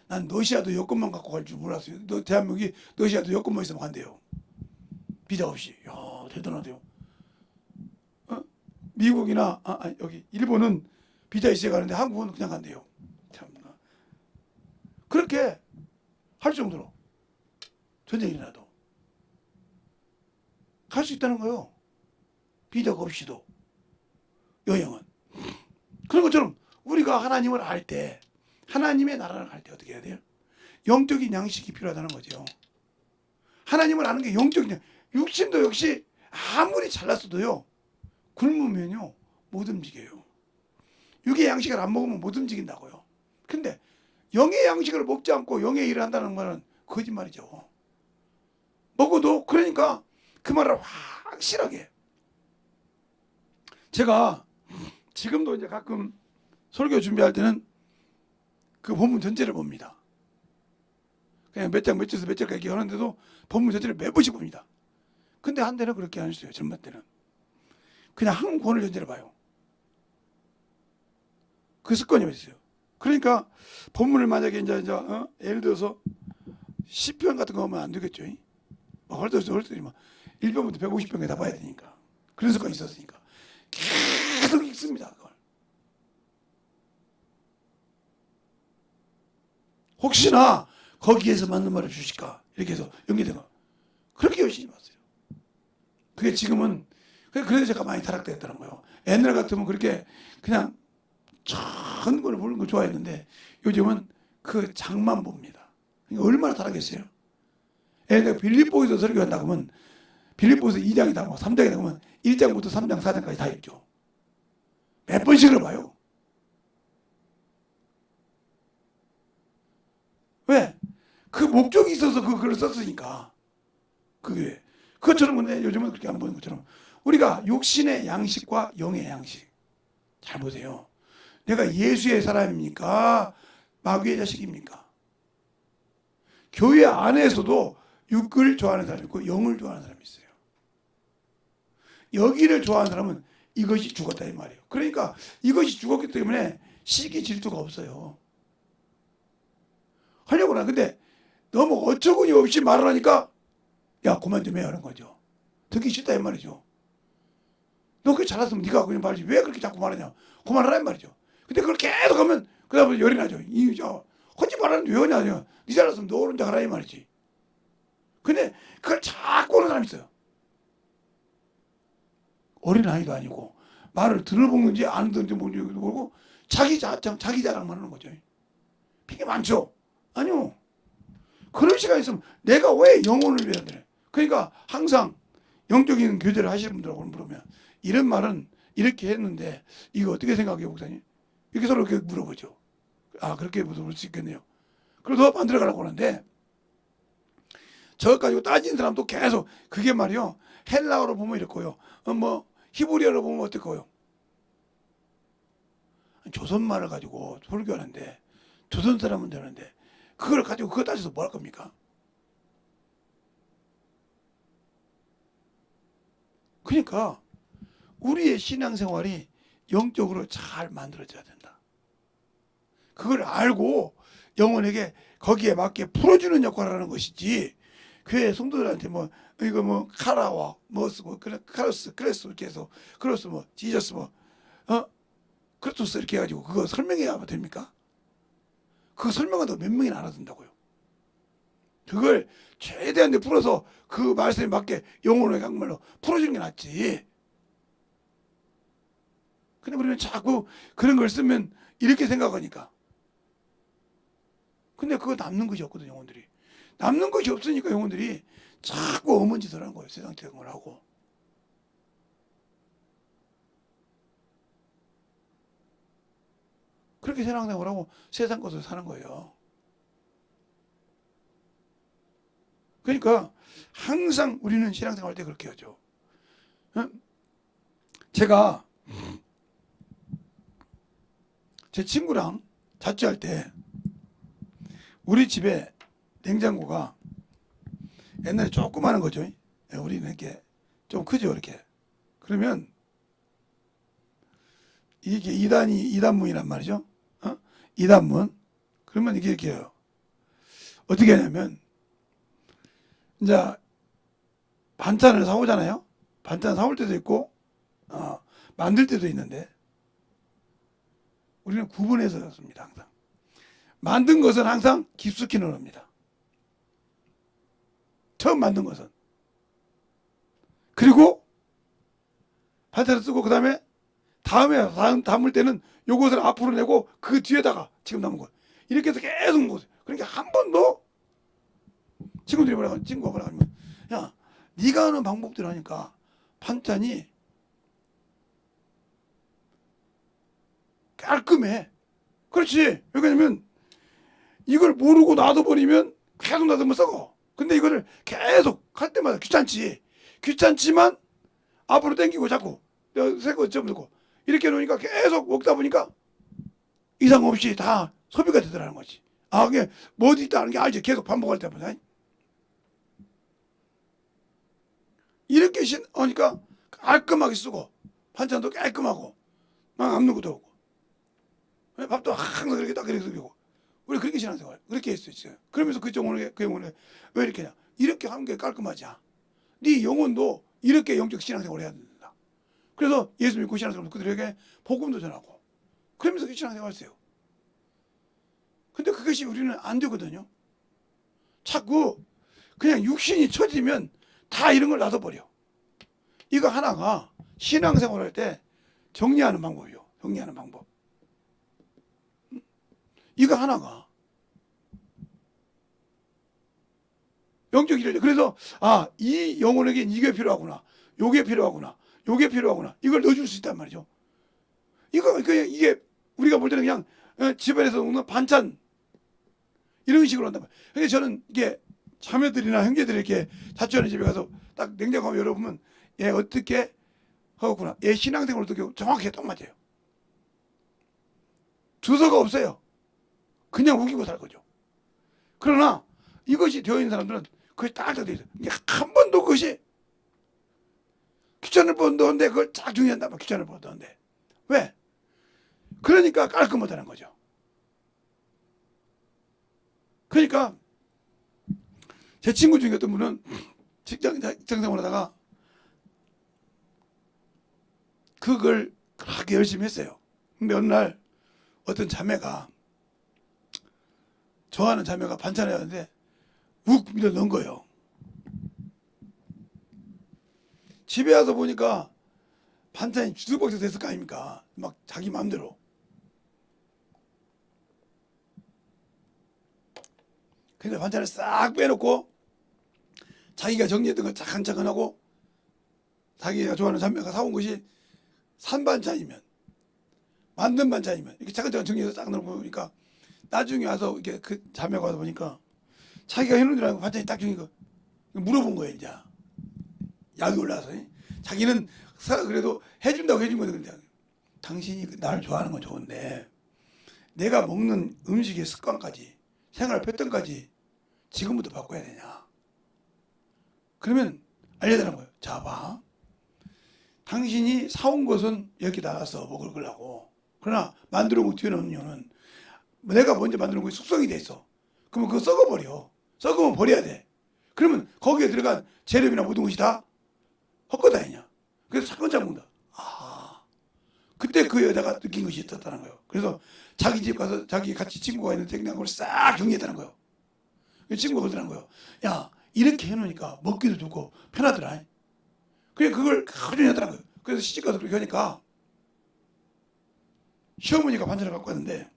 난 러시아도 여권만 갖고 갈 줄 몰랐어요. 대한민국이 러시아도 여권만 있으면 간대요. 비자 없이. 야 대단하대요. 미국이나 여기 일본은 비자 있어야 가는데 한국은 그냥 간대요. 참나. 그렇게 할 정도로 전쟁이 일어나도 갈 수 있다는 거예요. 비자가 없이도 여행은. 그런 것처럼 우리가 하나님을 알 때 하나님의 나라를 갈 때 어떻게 해야 돼요? 영적인 양식이 필요하다는 거죠. 하나님을 아는 게 영적인 육신도 역시 아무리 잘났어도요. 굶으면요. 못 움직여요. 육의 양식을 안 먹으면 못 움직인다고요. 근데 영의 양식을 먹지 않고 영의 일을 한다는 말은 거짓말이죠. 먹어도 그러니까 그 말을 확실하게 제가 지금도 이제 가끔 설교 준비할 때는 그 본문 전체를 봅니다. 그냥 몇 장 몇 절에서 몇 절까지 하는데도 본문 전체를 몇 번씩 봅니다. 근데 한때는 그렇게 안 했어요. 젊은 때는 그냥 한 권을 전체를 봐요. 그 습관이 있어요. 그러니까 본문을 만약에 이제 예를 들어서 시편 같은 거 하면 안 되겠죠. 헐떡 1편부터 150편까지 다 봐야 되니까. 그런 습관이 있었으니까 계속 읽습니다. 그걸. 혹시나 거기에서 맞는 말을 주실까 이렇게 해서 연계된 거 그렇게 열심히 봤어요. 그게 지금은 그래서 제가 많이 타락됐다는 거예요. 옛날 같으면 그렇게 그냥 전 걸 보는 거 좋아했는데 요즘은 그 장만 봅니다. 그러니까 얼마나 타락했어요. 예를 들어 빌립보에서 설교한다고 하면 빌립보에서 2장이다 뭐 3장이다 하면 1장부터 3장 4장까지 다 읽죠. 몇 번씩을 봐요. 왜? 그 목적이 있어서 그 글을 썼으니까. 그게 그것처럼 근데 요즘은 그렇게 안 보는 것처럼 우리가 육신의 양식과 영의 양식 잘 보세요. 내가 예수의 사람입니까? 마귀의 자식입니까? 교회 안에서도 육을 좋아하는 사람이 있고 영을 좋아하는 사람이 있어요. 여기를 좋아하는 사람은 이것이 죽었다 이 말이에요. 그러니까 이것이 죽었기 때문에 시기 질투가 없어요. 하려고 하나. 근데 너무 어처구니 없이 말을 하니까 야 그만 좀 해 하는 거죠. 듣기 싫다 이 말이죠. 너 그게 잘났으면 네가 그냥 말이지 왜 그렇게 자꾸 말하냐. 그만하라 이 말이죠. 근데 그걸 계속 하면 그 다음에 열이 나죠. 하지 말라는데 왜 하냐. 네 잘났으면 너 혼자 하라 이 말이지. 근데 그걸 자꾸 하는 사람이 있어요. 어린아이도 아니고 말을 들어보는지 안 듣는지 모르고 자기 자랑만 하는 거죠. 핑계 많죠. 아니요. 그런 시간이 있으면 내가 왜 영혼을 위해 그래. 그러니까 항상 영적인 교제를 하시는 분들하고 물으면 이런 말은 이렇게 했는데 이거 어떻게 생각해요 목사님? 이렇게 서로 이렇게 물어보죠. 아 그렇게 물어볼 수 있겠네요. 그래서 더 만들어 가려고 하는데 저것 가지고 따지는 사람도 계속 그게 말이요. 헬라어로 보면 이렇고요. 뭐 히브리어로 보면 어떨까요? 조선말을 가지고 설교하는데 조선 사람은 되는데 그걸 가지고 그거 따져서 뭐 할 겁니까? 그러니까 우리의 신앙생활이 영적으로 잘 만들어져야 된다. 그걸 알고 영혼에게 거기에 맞게 풀어주는 역할을 하는 것이지 교회 성도들한테 뭐 이거 뭐 카라와 뭐 쓰고 카로스 크레스 이렇게 해서 크로스 뭐 지저스 뭐 크리스토스 이렇게 해가지고 그거 설명해야 됩니까? 그거 설명한다고 몇 명이나 알아듣는다고요. 그걸 최대한 데 풀어서 그 말씀에 맞게 영혼의 강말로 풀어주는 게 낫지. 근데 우리는 자꾸 그런 걸 쓰면 이렇게 생각하니까. 근데 그거 남는 것이 없거든 영혼들이. 남는 것이 없으니까 영혼들이 자꾸 어먼 짓을 하는 거예요. 세상 되는 걸 하고. 그렇게 신앙생활을 하고 세상 것을 사는 거예요. 그러니까 항상 우리는 신앙생활 할 때 그렇게 하죠. 어? 제가 제 친구랑 자취할 때 우리 집에 냉장고가 옛날에 조그마한 거죠. 우리는 이렇게 좀 크죠, 이렇게. 그러면 이게 2단문이란 말이죠. 어? 2단문. 그러면 이게 이렇게 해요. 어떻게 하냐면 이제 반찬을 사오잖아요. 반찬 사올 때도 있고 만들 때도 있는데 우리는 구분해서 씁니다. 항상. 만든 것은 항상 깊숙이 넣습니다. 처음 만든 것은. 그리고 반찬을 쓰고 그 다음에 담을 때는 요것을 앞으로 내고 그 뒤에다가 지금 남은 것. 이렇게 해서 계속 먹어요. 그러니까 한 번도 친구가 뭐라 하면 야 네가 하는 방법대로 하니까 반찬이 깔끔해. 그렇지. 왜냐면 이걸 모르고 놔둬버리면 계속 놔두면 썩어. 근데 이거를 계속 할 때마다 귀찮지. 귀찮지만 앞으로 당기고 자꾸 새거 접고 이렇게 놓으니까 계속 먹다 보니까 이상 없이 다 소비가 되더라는 거지. 아, 그게 뭐 어디 있다는 게 알지. 계속 반복할 때마다. 이렇게 하니까 깔끔하게 쓰고 반찬도 깔끔하고 막 남는 것도 없고 밥도 항상 그렇게 딱 그렇게 쓰고 우리 그렇게 신앙생활 그렇게 했었어요. 그러면서 그 영혼에 왜 이렇게 냐 이렇게 하는 게 깔끔하지. 네 영혼도 이렇게 영적 신앙생활을 해야 된다. 그래서 예수 믿고 신앙생활 그들에게 복음도 전하고 그러면서 그 신앙생활 했어요. 근데 그것이 우리는 안 되거든요. 자꾸 그냥 육신이 처지면 다 이런 걸 놔둬버려. 이거 하나가 신앙생활 할 때 정리하는 방법이요. 정리하는 방법. 이거 하나가 영적 일을 그래서 이 영혼에겐 이게 필요하구나. 요게 필요하구나. 요게 필요하구나. 이걸 넣어줄 수 있단 말이죠. 이게 우리가 볼 때는 그냥 집안에서 먹는 반찬 이런 식으로 한단 말이에요. 그러니까 저는 이게 자매들이나 형제들이 이렇게 자취하는 집에 가서 딱 냉장고 한번 열어보면 얘 어떻게 하겠구나. 얘 신앙생활 어떻게 정확히 딱 맞아요. 주소가 없어요. 그냥 우기고 살 거죠. 그러나 이것이 되어 있는 사람들은 그것이 딱딱 되어 있어요. 한 번도 그것이 귀찮을 뻔도 한데 그걸 딱 중요한단 말이에요. 귀찮을 뻔도 한데. 왜? 그러니까 깔끔하다는 거죠. 그러니까 제 친구 중에 어떤 분은 직장생활 하다가 그걸 그렇게 열심히 했어요. 근데 어느 날 어떤 자매가 좋아하는 자매가 반찬을 하는데 욱 밀어 넣은 거예요. 집에 와서 보니까 반찬이 주스박스 됐을 거 아닙니까? 막 자기 마음대로. 근데 반찬을 싹 빼놓고 자기가 정리했던 거 차근차근 하고 자기가 좋아하는 자매가 사온 것이 산반찬이면 만든 반찬이면 이렇게 차근차근 정리해서 딱 넣어보니까 나중에 와서 이렇게 그 자매가 와서 보니까 자기가 해놓은 줄 알고 반찬이 딱 정리고 물어본 거예요. 이제 약이 올라서 자기는 그래도 해준다고 해준 건데 그런데 당신이 나를 좋아하는 건 좋은데 내가 먹는 음식의 습관까지 생활 패턴까지 지금부터 바꿔야 되냐. 그러면 알려달라는 거예요. 자 봐. 당신이 사온 것은 여기다 놔서 먹을 거라고. 그러나 만들어 놓고 뒤에 놓는 이유는 내가 먼저 만들어 놓은 것이 숙성이 돼 있어. 그러면 그거 썩어버려. 썩으면 버려야 돼. 그러면 거기에 들어간 재료비나 모든 것이 다 헛거다이냐. 그래서 차근차근 먹는다. 그때 그 여자가 느낀 것이 있었다는 거예요. 그래서 자기 집 가서 자기 같이 친구가 있는 냉장고를 싹 정리했다는 거예요. 친구가 그러더라는 거예요. 야 이렇게 해놓으니까 먹기도 좋고 편하더라. 그래 그걸 꾸준히 하더라고요. 그래서 시집가서 그렇게 하니까 시어머니가 반찬을 갖고 왔는데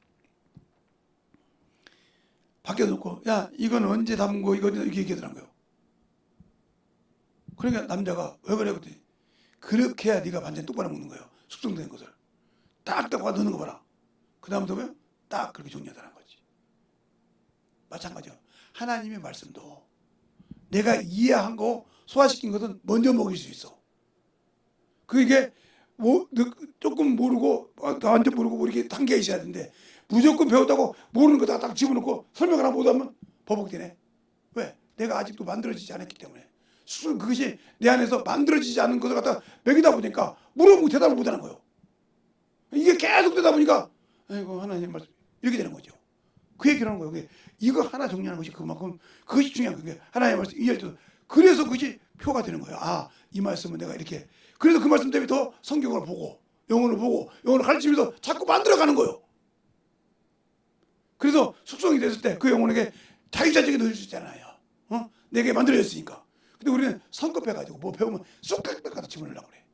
밖에 놓고 야 이건 언제 담은 거 이거 이렇게 얘기하더라고요. 그러니까 남자가 왜 그래 그랬더니 그렇게 해야 네가 반찬 똑바로 먹는 거예요. 숙성된 것을 딱딱 와 넣는 거 봐라. 그 다음부터 딱 그렇게 정리하다는 거지. 마찬가지야. 하나님의 말씀도 내가 이해한 거 소화시킨 것은 먼저 먹일 수 있어. 그게 뭐 조금 모르고 완전 모르고 이렇게 단계가 있어야 되는데 무조건 배웠다고 모르는 거 다 딱 집어넣고 설명을 하나 못하면 버벅대네. 왜? 내가 아직도 만들어지지 않았기 때문에. 그것이 내 안에서 만들어지지 않은 것을 갖다 먹이다 보니까 물어보고 대답을 못하는 거예요. 이게 계속 되다 보니까 아이고 하나님 말씀 이렇게 되는 거죠. 그 얘기를 하는 거예요. 이거 하나 정리하는 것이 그만큼 그것이 중요한 거예요. 하나님의 말씀 이해할 때도 그래서 그것이 표가 되는 거예요. 아, 이 말씀은 내가 이렇게 그래서 그 말씀 때문에 더 성경을 보고 영혼을 가르치면서 자꾸 만들어가는 거예요. 그래서 숙성이 됐을 때 그 영혼에게 자기자적이 넣을 수 있잖아요. 내게 만들어졌으니까. 근데 우리는 성급해가지고 뭐 배우면 쏙 갖다 집어넣으려고 그래.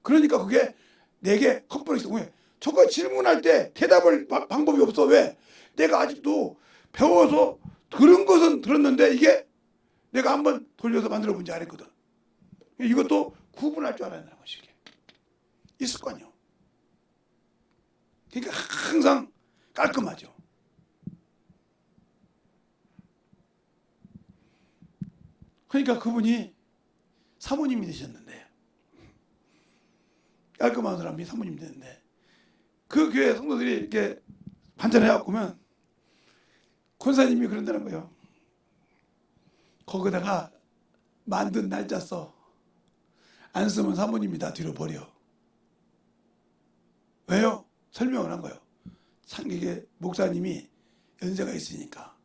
그러니까 그게 내게 컴플렉스. 왜? 저거 질문할 때 대답을 방법이 없어. 왜? 내가 아직도 배워서 들은 것은 들었는데 이게 내가 한번 돌려서 만들어 본지 알았거든. 이것도 구분할 줄 알아야 되는 것이 이 습관이요. 그러니까 항상 깔끔하죠. 그러니까 그분이 사모님이 되셨는데 깔끔한 사람이 사모님이 됐는데 그 교회 성도들이 이렇게 반찬해갖고 오면 권사님이 그런다는 거예요. 거기다가 만든 날짜 써. 안 쓰면 사모님이 다 뒤로 버려. 왜요? 설명을 한 거예요. 이게 목사님이 연세가 있으니까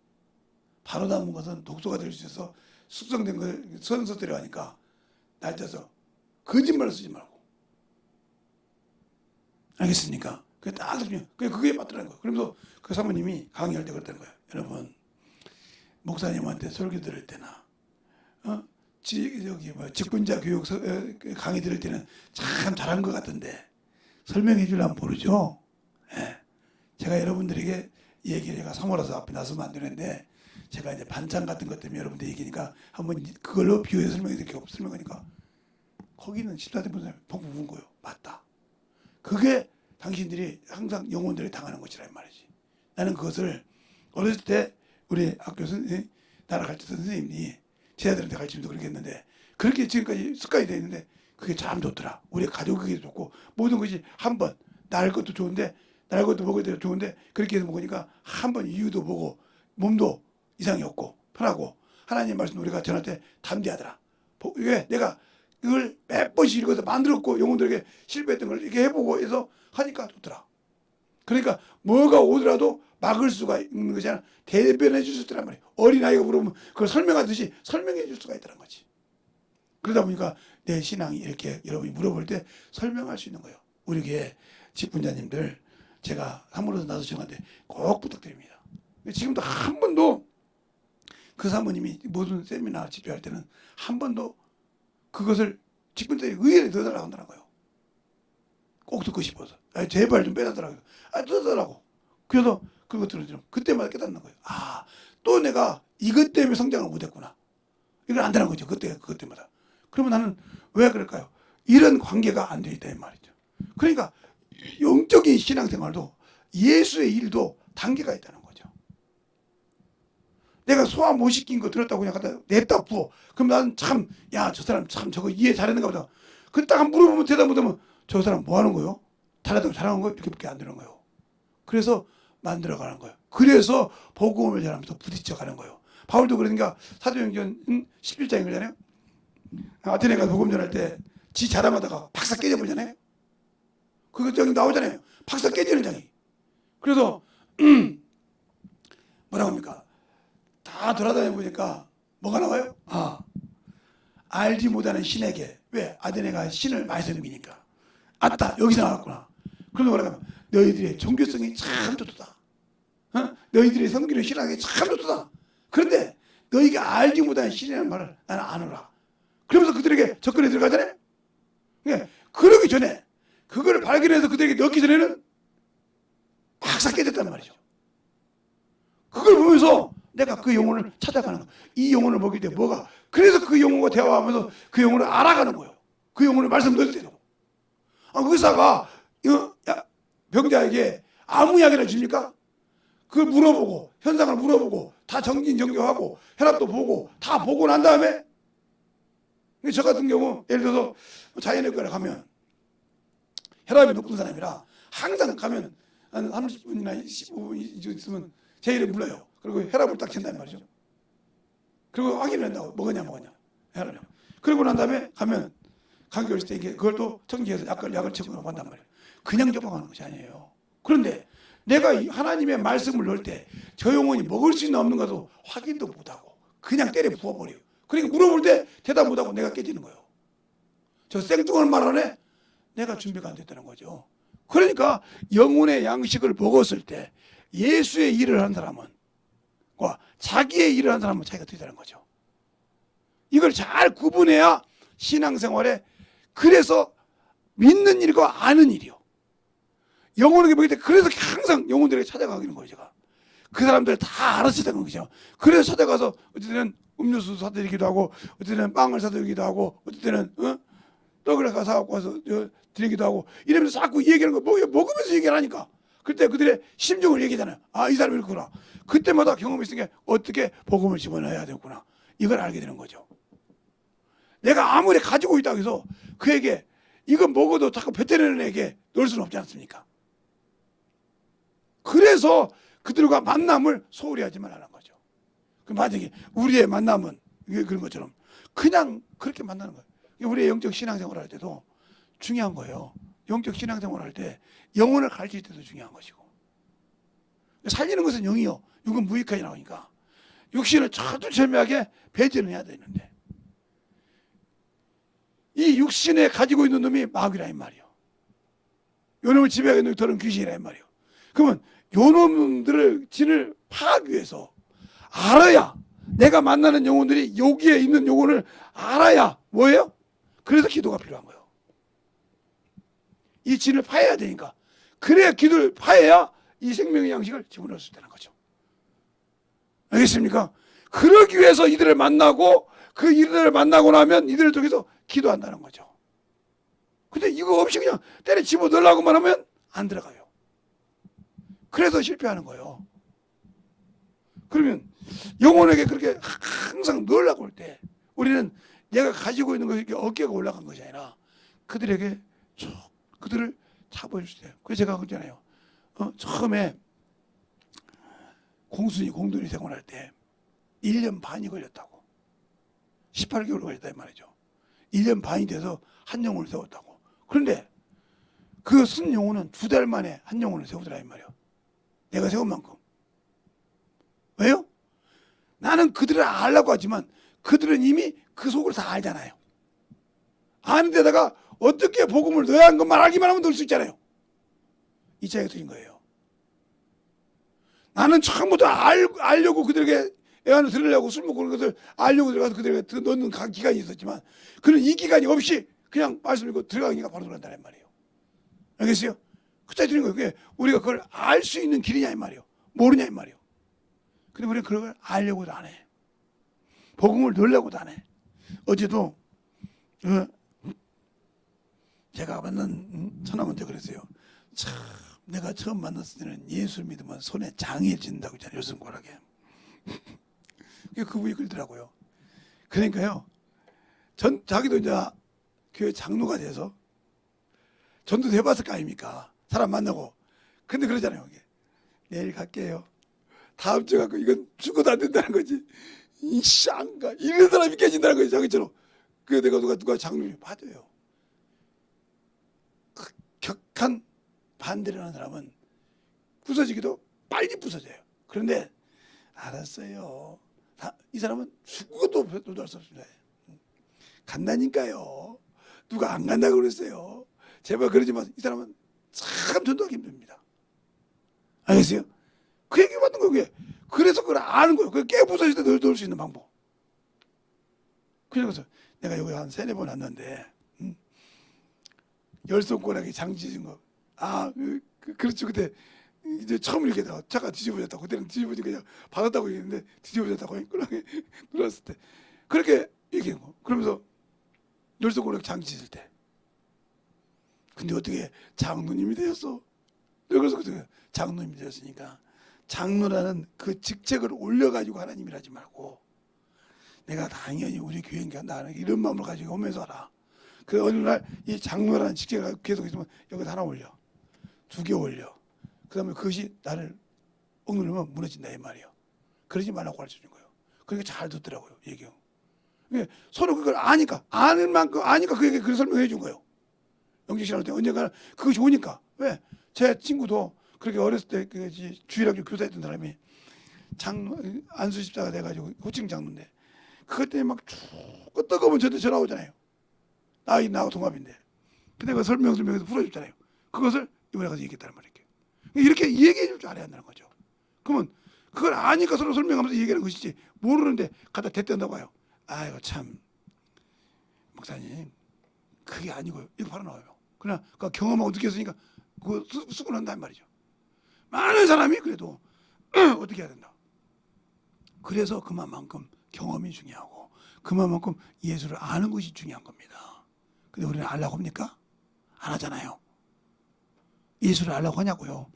바로 담은 것은 독소가 될 수 있어서 숙성된 걸 선서 들어가니까 날짜 써. 거짓말을 쓰지 말고. 알겠습니까? 그게 딱 그게 맞더라는 거예요. 그러면서 그 사모님이 강의할 때 그랬다는 거예요. 여러분, 목사님한테 설교 들을 때나 직분자 교육 강의 들을 때는 참 잘한 것 같은데 설명해 주려면 모르죠. 예. 제가 여러분들에게 얘기를 제가 사모라서 앞에 나서면 안 되는데 제가 이제 반찬 같은 것 때문에 여러분들 얘기니까 한번 그걸로 비유해서 설명해 드릴게요. 설명하니까 거기는 14대 분들 펑펑 운 거예요. 맞다. 그게 당신들이 항상 영혼들이 당하는 것이란 말이지. 나는 그것을 어렸을 때 우리 학교 선생님, 나를 가르쳤던 선생님이 제자들한테 가르치면서 그렇게 했는데 그렇게 지금까지 습관이 되어 있는데 그게 참 좋더라. 우리 가족에게 좋고 모든 것이 한 번 날 것도 좋은데 날 것도 먹어야 돼 좋은데 그렇게 해서 먹으니까 한 번 이유도 보고 몸도 이상이 없고 편하고 하나님 말씀 우리가 전할 때 담대하더라. 왜? 내가 이걸 몇 번씩 읽어서 만들었고 영혼들에게 실패했던 걸 이렇게 해보고 해서 하니까 좋더라. 그러니까 뭐가 오더라도 막을 수가 있는 것이 아니라 대변해 줄 수 있더란 말이에요. 어린아이가 물어보면 그걸 설명하듯이 설명해 줄 수가 있다는 거지. 그러다 보니까 내 신앙이 이렇게 여러분이 물어볼 때 설명할 수 있는 거예요. 우리 교회 직분자님들 제가 사모로서 나서 정한테 꼭 부탁드립니다. 지금도 한 번도 그 사모님이 모든 세미나 집회할 때는 한 번도 그것을 직분자들이 의외로 넣어달라고 한다는 거예요. 꼭 듣고 싶어서. 제발 좀 빼달라고. 넣어달라고. 그래서 그것들을 좀 그때마다 깨닫는 거예요. 아, 또 내가 이것 때문에 성장을 못했구나. 이건 안 되는 거죠. 그것 때마다. 그러면 나는 왜 그럴까요? 이런 관계가 안 돼 있다 이 말이죠. 그러니까 영적인 신앙생활도 예수의 일도 단계가 있다는 거죠. 내가 소화 못 시킨 거 들었다고 그냥 갖다 냈다 부어. 그럼 나는 참, 야, 저 사람 참 저거 이해 잘했는가 보다. 그 딱 물어보면 대답 못하면 저 사람 뭐 하는 거요? 잘하는 거요? 이렇게밖에 안 되는 거예요. 그래서 만들어가는 거예요. 그래서 복음을 전하면서 부딪혀가는 거예요. 바울도 그러니까 사도행전 11장에 그러잖아요. 아테네 가서 복음 전할 때 지 자랑하다가 박사 깨져버리잖아요. 그거 장이 나오잖아요. 박사 깨지는 장이. 그래서 뭐라고 합니까? 다 돌아다녀 보니까 뭐가 나와요? 아, 알지 못하는 신에게. 왜? 아테네가 신을 많이 섬기니까. 아따, 여기서 나왔구나. 그러면 뭐라고 하면 너희들의 종교성이 참 좋다. 너희들의 섬기는 신앙이 참 좋다. 그런데 너희가 알지 못하는 신이라는 말을 나는 아노라. 그러면서 그들에게 접근해 들어가잖아요. 그러기 전에 그걸 발견해서 그들에게 넣기 전에는 박사 깨졌단 말이죠. 그걸 보면서 내가 그 영혼을 찾아가는 거예요. 이 영혼을 먹일 때 뭐가 그래서 그 영혼과 대화하면서 그 영혼을 알아가는 거예요. 그 영혼을 말씀 넣을 때도. 그 의사가 병자에게 아무 이야기나 줍니까? 그걸 물어보고 현상을 물어보고 다 정진정교하고 혈압도 보고 다 보고 난 다음에 저 같은 경우 예를 들어서 자연의과를 가면 혈압이 높은 사람이라 항상 가면 한 30분이나 15분 있으면 제 이름 불러요. 그리고 혈압을 딱 잰단 말이죠. 그리고 확인을 한다고 먹었냐 혈압을. 그러고 난 다음에 가면 감기 걸릴 때 그걸 또 청기해서 약을 치고 간단 말이에요. 그냥 처방하는 것이 아니에요. 그런데 내가 하나님의 말씀을 넣을 때 저 영혼이 먹을 수 있나 없는 가도 확인도 못하고 그냥 때려 부어버려요. 그러니까 물어볼 때 대답 못하고 내가 깨지는 거예요. 저 생뚱한 말 안에 내가 준비가 안 됐다는 거죠. 그러니까 영혼의 양식을 먹었을 때 예수의 일을 하는 사람은 자기의 일을 하는 사람은 차이가 되다는 거죠. 이걸 잘 구분해야 신앙생활에 그래서 믿는 일과 아는 일이요. 영혼에게 먹일 때 그래서 항상 영혼들에게 찾아가기는 거예요. 제가 그 사람들 다 알아서 되는 거죠. 그래서 찾아가서 어쨌든 음료수 사드리기도 하고 어쨌든 빵을 사드리기도 하고 어쨌든 떡을 사갖고 와서 드리기도 하고 이러면서 자꾸 얘기하는 거 먹으면서 얘기를 하니까 그때 그들의 심정을 얘기하잖아요. 아, 이 사람이 이렇구나. 그때마다 경험이 있으니까 어떻게 복음을 집어넣어야 되구나. 이걸 알게 되는 거죠. 내가 아무리 가지고 있다고 해서 그에게 이거 먹어도 자꾸 뱉어내는 애에게 넣을 수는 없지 않습니까? 그래서 그들과 만남을 소홀히 하지 말라는 거죠. 만약에 우리의 만남은 그런 것처럼 그냥 그렇게 만나는 거예요. 우리의 영적 신앙생활 할 때도 중요한 거예요. 영적 신앙생활 할 때 영혼을 가르칠 때도 중요한 것이고 살리는 것은 영이요. 육은 무익하게 나오니까 육신을 철두철미하게 배제는 해야 되는데 이 육신에 가지고 있는 놈이 마귀라 이 말이요. 요 놈을 지배하게 하는 더러운 귀신이라 이 말이요. 그러면 요 놈들을 진을 파하기 위해서 알아야 내가 만나는 영혼들이 여기에 있는 영혼을 알아야 뭐예요? 그래서 기도가 필요한 거예요. 이 진을 파해야 되니까 그래야 기도를 파해야 이 생명의 양식을 집어넣을 수 있다는 거죠. 알겠습니까? 그러기 위해서 이들을 만나고 그 이들을 만나고 나면 이들을 통해서 기도한다는 거죠. 근데 이거 없이 그냥 때려 집어넣으려고만 하면 안 들어가요. 그래서 실패하는 거예요. 그러면 영혼에게 그렇게 항상 넣으려고 할 때 우리는 내가 가지고 있는 것이 어깨가 올라간 것이 아니라 그들에게 쭉 그들을 잡아줄 수 있어요. 그래서 제가 그랬잖아요. 처음에 공돈이 생활할 때 1년 반이 걸렸다고. 18개월 걸렸다 이 말이죠. 1년 반이 돼서 한 영혼을 세웠다고. 그런데 그 쓴 영혼은 2달 만에 한 영혼을 세우더라 이 말이에요. 내가 세운 만큼. 왜요? 나는 그들을 알라고 하지만 그들은 이미 그 속을 다 알잖아요. 아는 데다가 어떻게 복음을 넣어야 하는 것만 알기만 하면 넣을 수 있잖아요. 이 차이가 틀린 거예요. 나는 처음부터 알려고 그들에게 애안을 들으려고 술 먹고 그런 것을 알려고 들어가서 그들에게 넣는 기간이 있었지만 그는 이 기간이 없이 그냥 말씀 읽고 들어가기가 바로 들어간다는 말이에요. 알겠어요? 그 차이 틀린 거예요. 그게 우리가 그걸 알 수 있는 길이냐 이 말이에요. 모르냐 이 말이에요. 근데 우리는 그걸 알려고도 안 해. 복음을 넣으려고도 안 해. 어제도 제가 만난 처남한테 그랬어요. 참 내가 처음 만났을 때는 예수 믿으면 손에 장이 진다고 했잖아요. 열손가락에. 그분이 그러더라고요. 그러니까요. 자기도 이제 교회 장로가 돼서 전도도 해봤을 거 아닙니까? 사람 만나고. 근데 그러잖아요. 내일 갈게요. 다음 주 갖고 이건 죽어도 안 된다는 거지. 이씨 안 가. 이런 사람이 깨진다는 거지. 자기처럼. 그래 내가 누가 장로를 받아요. 격한 반대를 하는 사람은 부서지기도 빨리 부서져요. 그런데 알았어요. 이 사람은 죽어도 도달 수 없습니다. 간다니까요. 누가 안 간다고 그랬어요. 제발 그러지 마세요. 이 사람은 참 전도하기 힘듭니다. 알겠어요? 그 얘기 받는 거예요. 그래서 그걸 아는 거예요. 그걸 깨부서질 때 넣을 수 있는 방법. 그래서 내가 여기 한 3-4번 왔는데 열손가락에 장지진 거. 그렇죠. 그때 이제 처음 이렇게 차가 뒤집어졌다고. 그때는 뒤집어지니까 그냥 받았다고 얘기했는데 뒤집어졌다고 끌어왔을 때 그렇게 얘기한 거. 그러면서 열손가락 장지질 때. 근데 어떻게 장로님이 되었어? 그래서 장로님이 되었으니까 장로라는 그 직책을 올려가지고 하나님이라 하지 말고 내가 당연히 우리 교회 간다 이런 마음을 가지고 오면서 하라. 그 어느 날 이 장로라는 직책을 계속 있으면 여기다 하나 올려, 2개 올려. 그다음에 그것이 나를 억누르면 무너진다 이 말이에요. 그러지 말라고 가르쳐준 거예요. 그러니까 잘 듣더라고요 얘기요. 서로 그걸 아는 만큼 아니까 그에게 그 설명해 준 거예요. 영적 신앙할 때 언젠가 그것이 오니까. 왜? 제 친구도 그렇게 어렸을 때 그 주일학교 교사했던 사람이 장로 안수 집사가 돼가지고 호칭 장로인데 그것 때문에 막쭉 끄떡하면 저한테 전화 오잖아요. 나하고 동갑인데. 근데 그 설명해서 풀어줬잖아요. 그것을 이번에 가서 얘기했다는 말이에요. 이렇게 얘기해 줄 줄 알아야 한다는 거죠. 그러면 그걸 아니까 서로 설명하면서 얘기하는 것이지 모르는데 갖다 대뜬다고 봐요. 아이고 참 목사님 그게 아니고요. 이거 바로 나와요. 그냥 그 경험하고 느꼈으니까 그거 수긍을 한단 말이죠. 많은 사람이 그래도 어떻게 해야 된다. 그래서 그만큼 경험이 중요하고 그만큼 예수를 아는 것이 중요한 겁니다. 근데 우리는 알라고 합니까? 안 하잖아요. 예수를 알라고 하냐고요.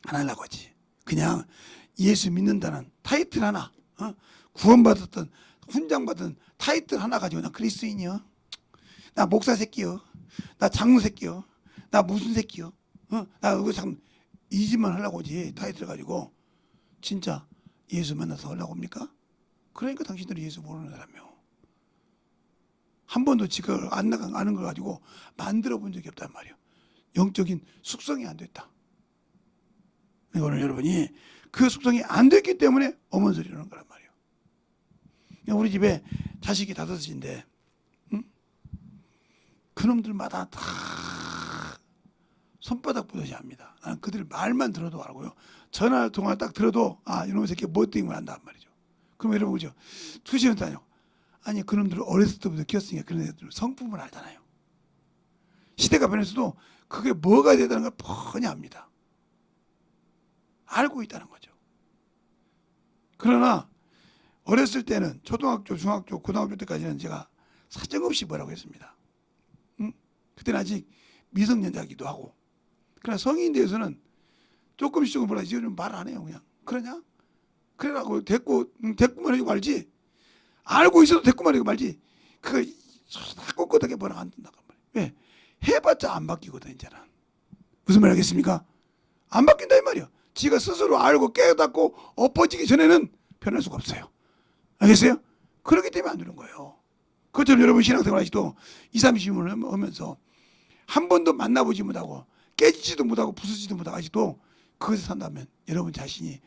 안 하려고 하지. 그냥 예수 믿는다는 타이틀 하나, 구원받았던 훈장받은 타이틀 하나 가지고 나 그리스도인이요, 나 목사 새끼요, 나 장로 새끼요, 나 무슨 새끼요, 나 그거 참 이 짓만 하려고 하지. 타이틀 가지고 진짜 예수 만나서 하려고 합니까? 그러니까 당신들이 예수 모르는 사람이요. 한 번도 지가 아는 걸 가지고 만들어 본 적이 없단 말이에요. 영적인 숙성이 안 됐다. 오늘 여러분이 그 숙성이 안 됐기 때문에 어머니소리 이러는 거란 말이에요. 우리 집에 자식이 5인데 그놈들마다 다 손바닥 보듯이 합니다. 나는 그들 말만 들어도 알고요. 전화 통화 딱 들어도 이놈의 새끼 뭐 때문에 한단 말이죠. 그럼 여러분 그죠? 2시간 다녀. 아니 그놈들 어렸을 때부터 키웠으니까 그런 애들 성품을 알잖아요. 시대가 변했어도 그게 뭐가 되다는 걸 뻔히 압니다. 알고 있다는 거죠. 그러나 어렸을 때는 초등학교, 중학교, 고등학교 때까지는 제가 사정없이 뭐라고 했습니다. 그때는 아직 미성년자기도 하고. 그러나 성인이 돼서는 조금씩 뭐라 지금 말 안 해요. 그냥 그러냐? 그래라고 대꾸만 해주고 말지. 알고 있어도 대꾸만 해주고 말지. 그거 꼿꼿하게 뭐라 안 된다고 말이에요. 왜? 해봤자 안 바뀌거든 이제는. 무슨 말 하겠습니까? 안 바뀐다 이 말이야. 지가 스스로 알고 깨닫고 엎어지기 전에는 변할 수가 없어요. 알겠어요? 그렇기 때문에 안 되는 거예요. 그것처럼 여러분 신앙생활 아직도 20, 30년을 하면서 한 번도 만나보지 못하고 깨지지도 못하고 부수지도 못하고 아직도 그것을 산다면 여러분 자신이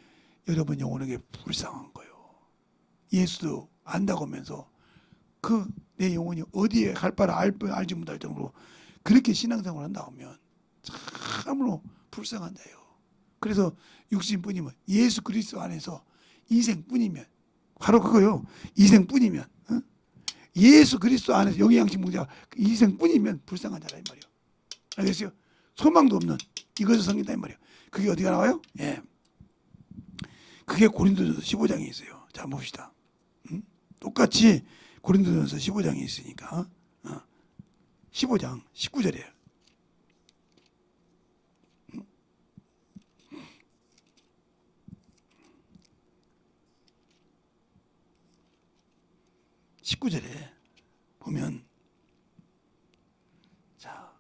여러분 영혼에게 불쌍한 거예요. 예수도 안다고 하면서 그 내 영혼이 어디에 갈 바를 알지 못할 정도로 그렇게 신앙생활을 한다고 하면 참으로 불쌍한 자예요. 그래서 육신뿐이면 예수 그리스도 안에서 이생뿐이면 바로 그거요. 이생뿐이면 예수 그리스도 안에서 영의 양식 문제가 이생뿐이면 불쌍한 자라 이 말이에요. 알겠어요? 소망도 없는 이것을 섬긴다 이 말이에요. 그게 어디가 나와요? 예, 그게 고린도전서 15장에 있어요. 자 봅시다. 똑같이 고린도전서 15장에 있으니까 15장 19절이에요. (19절에) 보면 자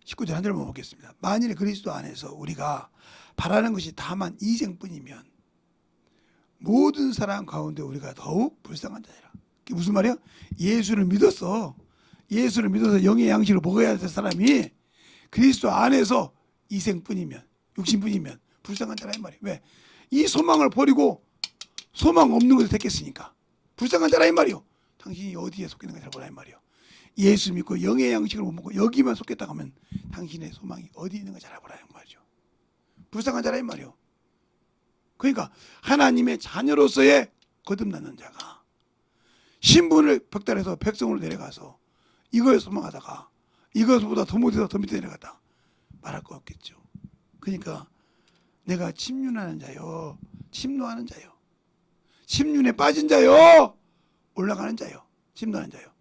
19절 한 절만 보겠습니다. 만일 그리스도 안에서 우리가 바라는 것이 다만 이생뿐이면 모든 사람 가운데 우리가 더욱 불쌍한 자이라. 그게 무슨 말이야? 예수를 믿어서 영의 양식을 먹어야 될 사람이 그리스도 안에서 이생뿐이면 육신뿐이면 불쌍한 자라 이 말이에요. 왜? 이 소망을 버리고 소망 없는 것을 택했으니까 불쌍한 자라 이 말이에요. 당신이 어디에 속했는가 잘 보라 이 말이에요. 예수 믿고 영의 양식을 못 먹고 여기만 속겠다고 하면 당신의 소망이 어디 있는가 잘 알아보라 이 말이죠. 불쌍한 자라 이 말이에요. 그러니까 하나님의 자녀로서의 거듭나는 자가 신분을 벽달해서 백성으로 내려가서 이걸 소망하다가 이것보다 더 못해서 더 밑에 내려갔다 말할 거 없겠죠. 그러니까 내가 침륜하는 자요, 침노하는 자요, 침륜에 빠진 자요, 올라가는 자요, 침노하는 자요.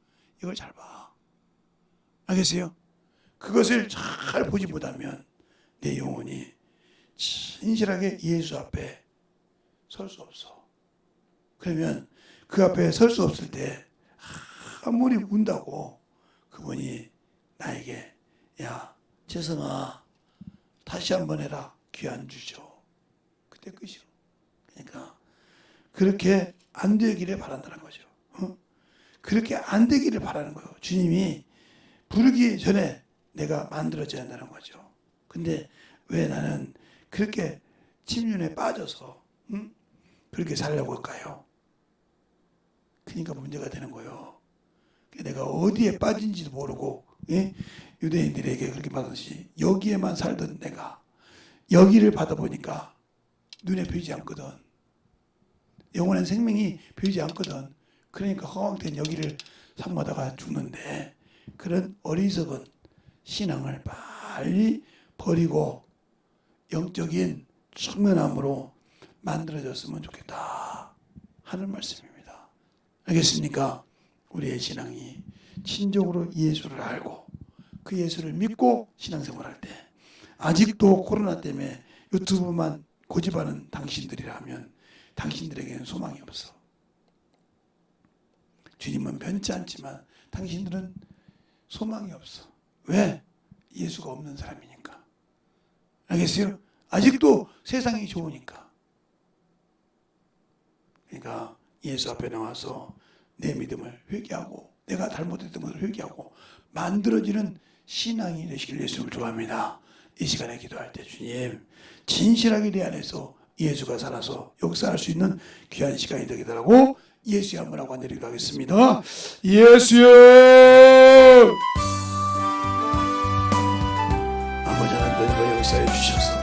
이걸 잘 봐. 알겠어요? 그것을 잘 보지 못하면 내 영혼이 진실하게 예수 앞에 설 수 없어. 그러면 그 앞에 설 수 없을 때 아무리 운다고 그분이 나에게 야 재성아 다시 한번 해라 기회 안 주죠. 그때 끝이요. 그러니까 그렇게 안 되기를 바란다는 거죠. 그렇게 안 되기를 바라는 거예요. 주님이 부르기 전에 내가 만들어져야 한다는 거죠. 근데 왜 나는 그렇게 침륜에 빠져서 그렇게 살려고 할까요? 그러니까 문제가 되는 거예요. 내가 어디에 빠진지도 모르고 유대인들에게 그렇게 말하듯이 여기에만 살던 내가 여기를 받아보니까 눈에 보이지 않거든. 영원한 생명이 보이지 않거든. 그러니까 허황된 여기를 삼마다가 죽는데 그런 어리석은 신앙을 빨리 버리고 영적인 청면함으로 만들어졌으면 좋겠다 하는 말씀입니다. 알겠습니까? 우리의 신앙이 진정으로 예수를 알고 그 예수를 믿고 신앙생활할 때 아직도 코로나 때문에 유튜브만 고집하는 당신들이라면 당신들에게는 소망이 없어. 주님은 변치 않지만 당신들은 소망이 없어. 왜? 예수가 없는 사람이니까. 알겠어요? 아직도 세상이 좋으니까. 그러니까 예수 앞에 나와서 내 믿음을 회개하고 내가 잘못했던 것을 회개하고 만들어지는 신앙이 되시길 예수를 좋아합니다. 이 시간에 기도할 때 주님 진실하게 내 안에서 예수가 살아서 역사할 수 있는 귀한 시간이 되게 달라고 예수의 한번 하고 앉으리기도 하겠습니다. 예수여 아버지 하나님 역사해 주셔서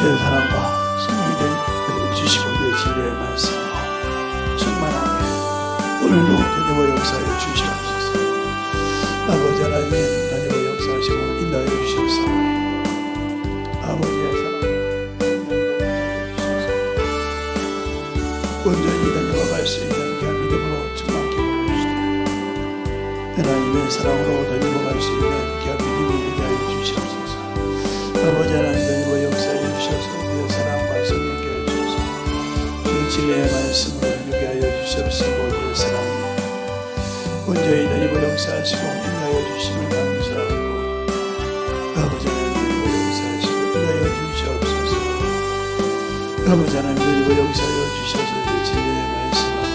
주의 사랑과 성령이 주시고 내 진리의 말씀으로 충만하게 오늘도 주님의 역사에 주시옵소서. 아버지 하나님 주님의 역사하시고 인도하여 주시옵소서. 아버지의 사랑 온전히 다녀와 갈 수 있는 귀한 믿음으로 충만케 해주시옵소서. 하나님의 사랑으로 다녀와 갈 수 있는 귀한 믿음이 되게 하여 주시옵소서. 아버지 하나님 주님의 역사에 주셔서 우리의 사랑과 성령께 해주셔서 그 진리의 말씀으로 누게 하여 주시옵소서. 우리의 사랑이 온전히 주님의 역사하시고 인하여 주심을 감사하고 아버지 하나님 주님의 역사하시고 인하여 주시옵소서. 아버지 하나님 주님의 역사하여 주셔서 그 진리의 말씀 앞에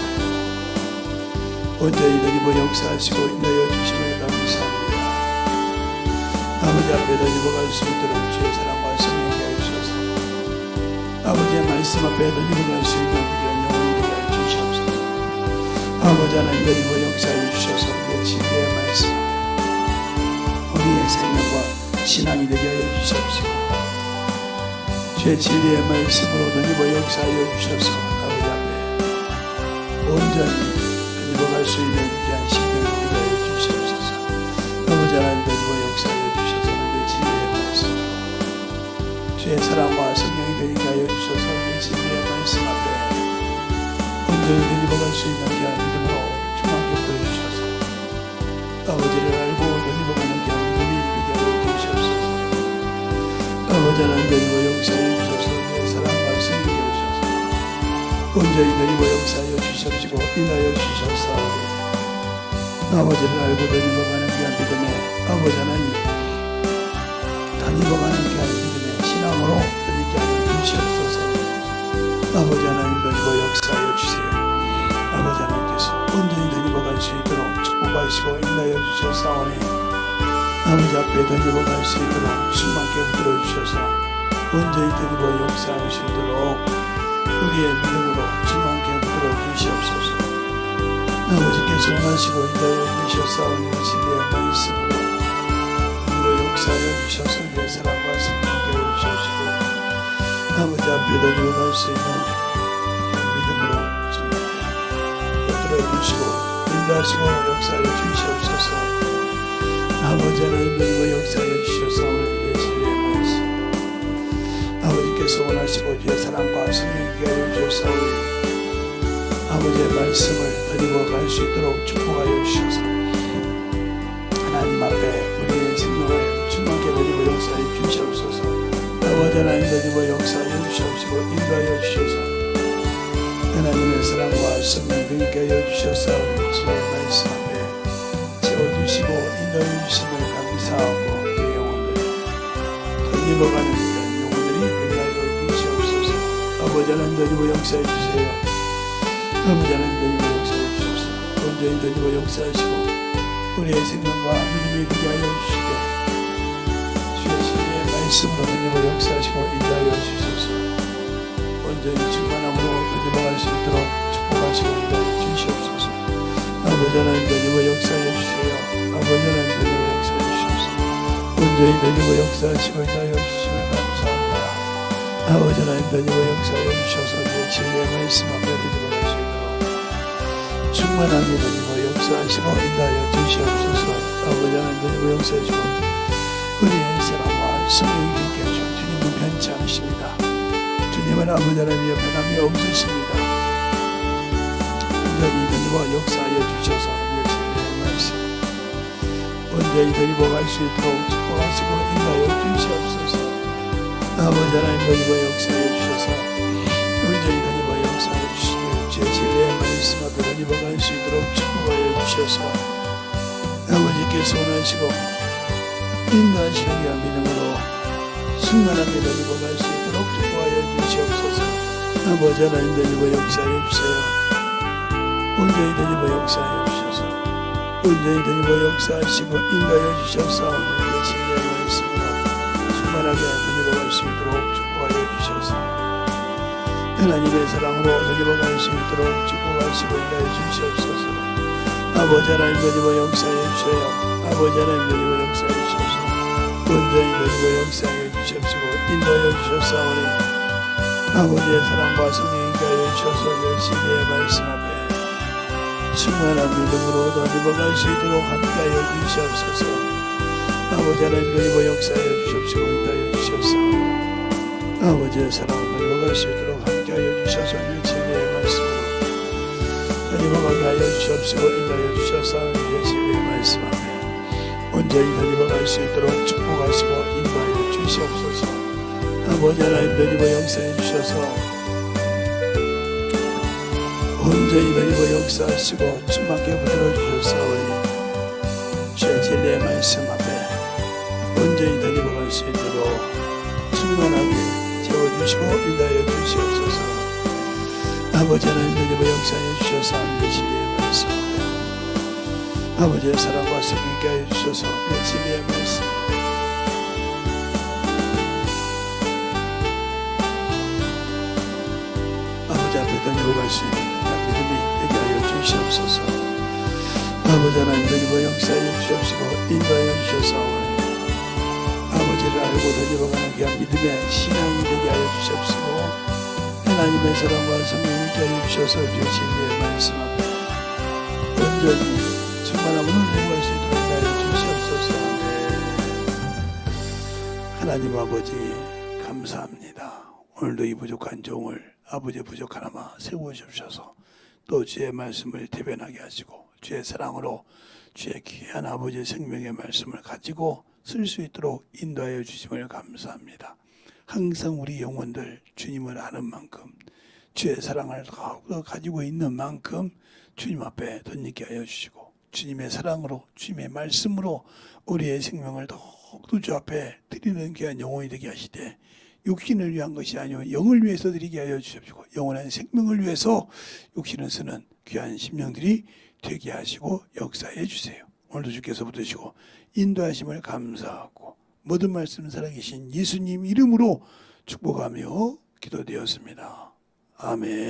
온전히 주님의 역사하시고 인하여 주심을 감사합니다. 아버지 앞에 던져갈 수 있도록 주의 사랑과 성령께 해주셔서 아버지의 말씀 앞에 던져갈 수 있는 귀한 영혼이 되게 해 주시옵소서. 아버지 하나님 던지고 역사해 주셔서 우리의 진리의 말씀 앞에 우리의 생명과 신앙이 되게 하여 주시옵소서. 주의 진리의 말씀으로 던지고 역사하여 주셔서 아버지 앞에 온전히 던져갈 수 있는 귀한 심령이 되게 하여 주시옵소서. 아버지 하나님 던지고 역사하여 주의 사랑과 성령이 되게 하여 주셔서 우리 진리의 말씀 앞에 온전히 되짚어갈 수 있는 귀한 믿음으로 충만케 보여주셔서 아버지를 알고 되짚어가는 귀한 믿음이 되게 하여 주시옵소서. 아버지 하나님 되짚어 역사해 주셔서 우리의 온전히 드리고 역사하여 주시옵시고 인하여 주셨사오니 아버지를 알고 다니고가는 귀한 믿음에 아버지 하나님 다니고가는 귀한 믿음에 신앙으로 드리게 하여 주시옵소서. 아버지 하나님 드리고 역사하여 주세요. 아버지 하나님께서 온전히 드리고갈 수 있도록 축복하시고 인하여 주셨사오니 아버지 앞에 드리고갈 수 있도록 충만케 붙들어 주셔서 온전히 드리고 역사할 수 있도록 우리의 믿음으로 충만케 붙들어 주시옵소서. 아버지께서 원하시고 인도하여 주셨사오니 진리의 말씀으로 그리고 역사하여 주셔서 내 사랑과 생명케 하여 주시옵시고 아버지 앞에 드리고 갈 수 있는 믿음으로 충만케 붙들어 주시고 인도하시고 역사하여 주시옵소서. 아버지 하나님 드리고 역사하여 주셨사오니 내 진리의 말씀 아버지께서 원하시고 주의 사랑과 생명케 하여 주셨사오니 아버지의 말씀을 드리고 갈 수 있도록 축복하여 주셔서 하나님 앞에 우리의 생명을 충만케 드리고 역사하여 주시옵소서. 아버지 하나님 드리고 역사하여 주시옵시고 인도하여 주셔서 하나님의 사랑과 생명 드리게 하여 주셨사오니 주의 말씀 앞에 채워주시고 인도하여 주심을 감사하고 우리의 영혼들 드리고가는 영혼들이 되게 하여 주시옵소서. 아버지 하나님 드리고 역사해 주세요. 아버지 하나님 드리고 역사해 주셔서 온전히 드리고 역사하시고 우리의 생명과 믿음이 되게 하여 주시되 주의 신의 말씀으로 드리고 역사하시고 인도하여 주셔서 온전히 충만함으로 드리고 갈 수 있도록 축복하시고 인도하여 주시옵소서. 아버지 하나님 드리고 역사해 주세요. 아버지 하나님 드리고 역사해 주셔서 온전히 드리고 역사하시고 인도하여 주시면 감사합니다. 아버지 하나님 드리고 역사해 주셔서 내 진리의 말씀 앞에 드리고 충만하게 드리고 역사하시고 인도하여 주시옵소서. 아버지 하나님 드리고 역사하시고 우리의 사랑과 성령이 되게 하시고 주님은 변치 않으십니다. 주님은 아버지 하나님의 변함이 없으십니다. 온전히 드리고 역사하여 주셔서 우리의 진리의 말씀 온전히 드리고 갈 수 있도록 축복하시고 인도하여 주시옵소서. 아버지 하나님 드리고 역사하여 주셔서 온전히 드리고 역사하여 주시옵소서. 주의 진리의 말씀 앞에 드리고 갈 수 있도록 축복하여 주셔서 아버지께서 원하시고 인도하시는 귀한 믿음으로 순간하게 드리고 갈 수 있도록 축복하여 주시옵소서. 아버지 하나님 드리고 역사하여 주세요. 온전히 드리고 역사하여 주셔서 온전히 드리고 역사하시고 인도하여 주셔서 우리의 진리의 말씀으로 충만하게 드리고 갈 수 있도록 축복하여 주셔서 하나님의 사랑으로 드리고 갈 수 있도록 축복하시고 인도하여 주시옵소서. 아버지 하나님 드리고 역사해 주세요. 아버지 하나님 드리고 역사해 주셔서 온전히 드리고 역사해 주시옵시고 인도하여 주셨사오니 아버지의 사랑과 성령이 하여 주셔서 열심히의 말씀 앞에 충만한 믿음으로 드리고 갈 수 있도록 함께하여 주시옵소서. 아버지 하나님 드리고 역사해 주시옵시고 인도하여 주셨사오니 아버지의 사랑을 드리고 갈 수 있도록 함께하여 주셔서 이 진리의 말씀으로 드리고 가게 하여 주시옵시고 인도하여 주셔서 이 진리의 말씀 앞에 온전히 드리고 갈 수 있도록 축복하시고 인도하여 주시옵소서. 아버지 하나님 드리고 역사해 주셔서 온전히 드리고 역사하시고 충만케 붙들어 주셨사오니 주의 진리의 말씀 앞에 온전히 드리고 갈 수 있도록 충만하게 채워주시고 인도하여 주시옵소서. 아버지 하나님 드리고 역사해 주셔서 이 진리의 말씀 아버지의 사랑과 성령께 하여 주셔서 이 진리의 말씀 아버지 앞에 드리고 갈 수 있는 믿음이 되게 하여 주시옵소서. 아버지 하나님 드리고 역사해 주시옵시고 인도하여 주셔서 아버지를 알고 드리고 가는 귀한 믿음의 신앙이 되게 하여 주시옵시고 하나님의 사랑과 성령을 하여 주셔서 주의 진리의 말씀 앞에 온전히 충만함으로 내려갈 수 있도록 하여 주시옵소서. 하나님 아버지 감사합니다. 오늘도 이 부족한 종을 아버지의 부족한 하나 세워주셔서 또 주의 말씀을 대변하게 하시고 주의 사랑으로 주의 귀한 아버지의 생명의 말씀을 가지고 쓸 수 있도록 인도하여 주심을 감사합니다. 항상 우리 영혼들 주님을 아는 만큼 주의 사랑을 더욱더 가지고 있는 만큼 주님 앞에 덧입게 하여 주시고 주님의 사랑으로 주님의 말씀으로 우리의 생명을 더욱더 주 앞에 드리는 귀한 영혼이 되게 하시되 육신을 위한 것이 아니요 영을 위해서 드리게 하여 주십시오. 영원한 생명을 위해서 육신을 쓰는 귀한 심령들이 되게 하시고 역사해 주세요. 오늘도 주께서 붙드시고 인도하심을 감사하고 모든 말씀 살아계신 예수님 이름으로 축복하며 기도되었습니다. 아멘.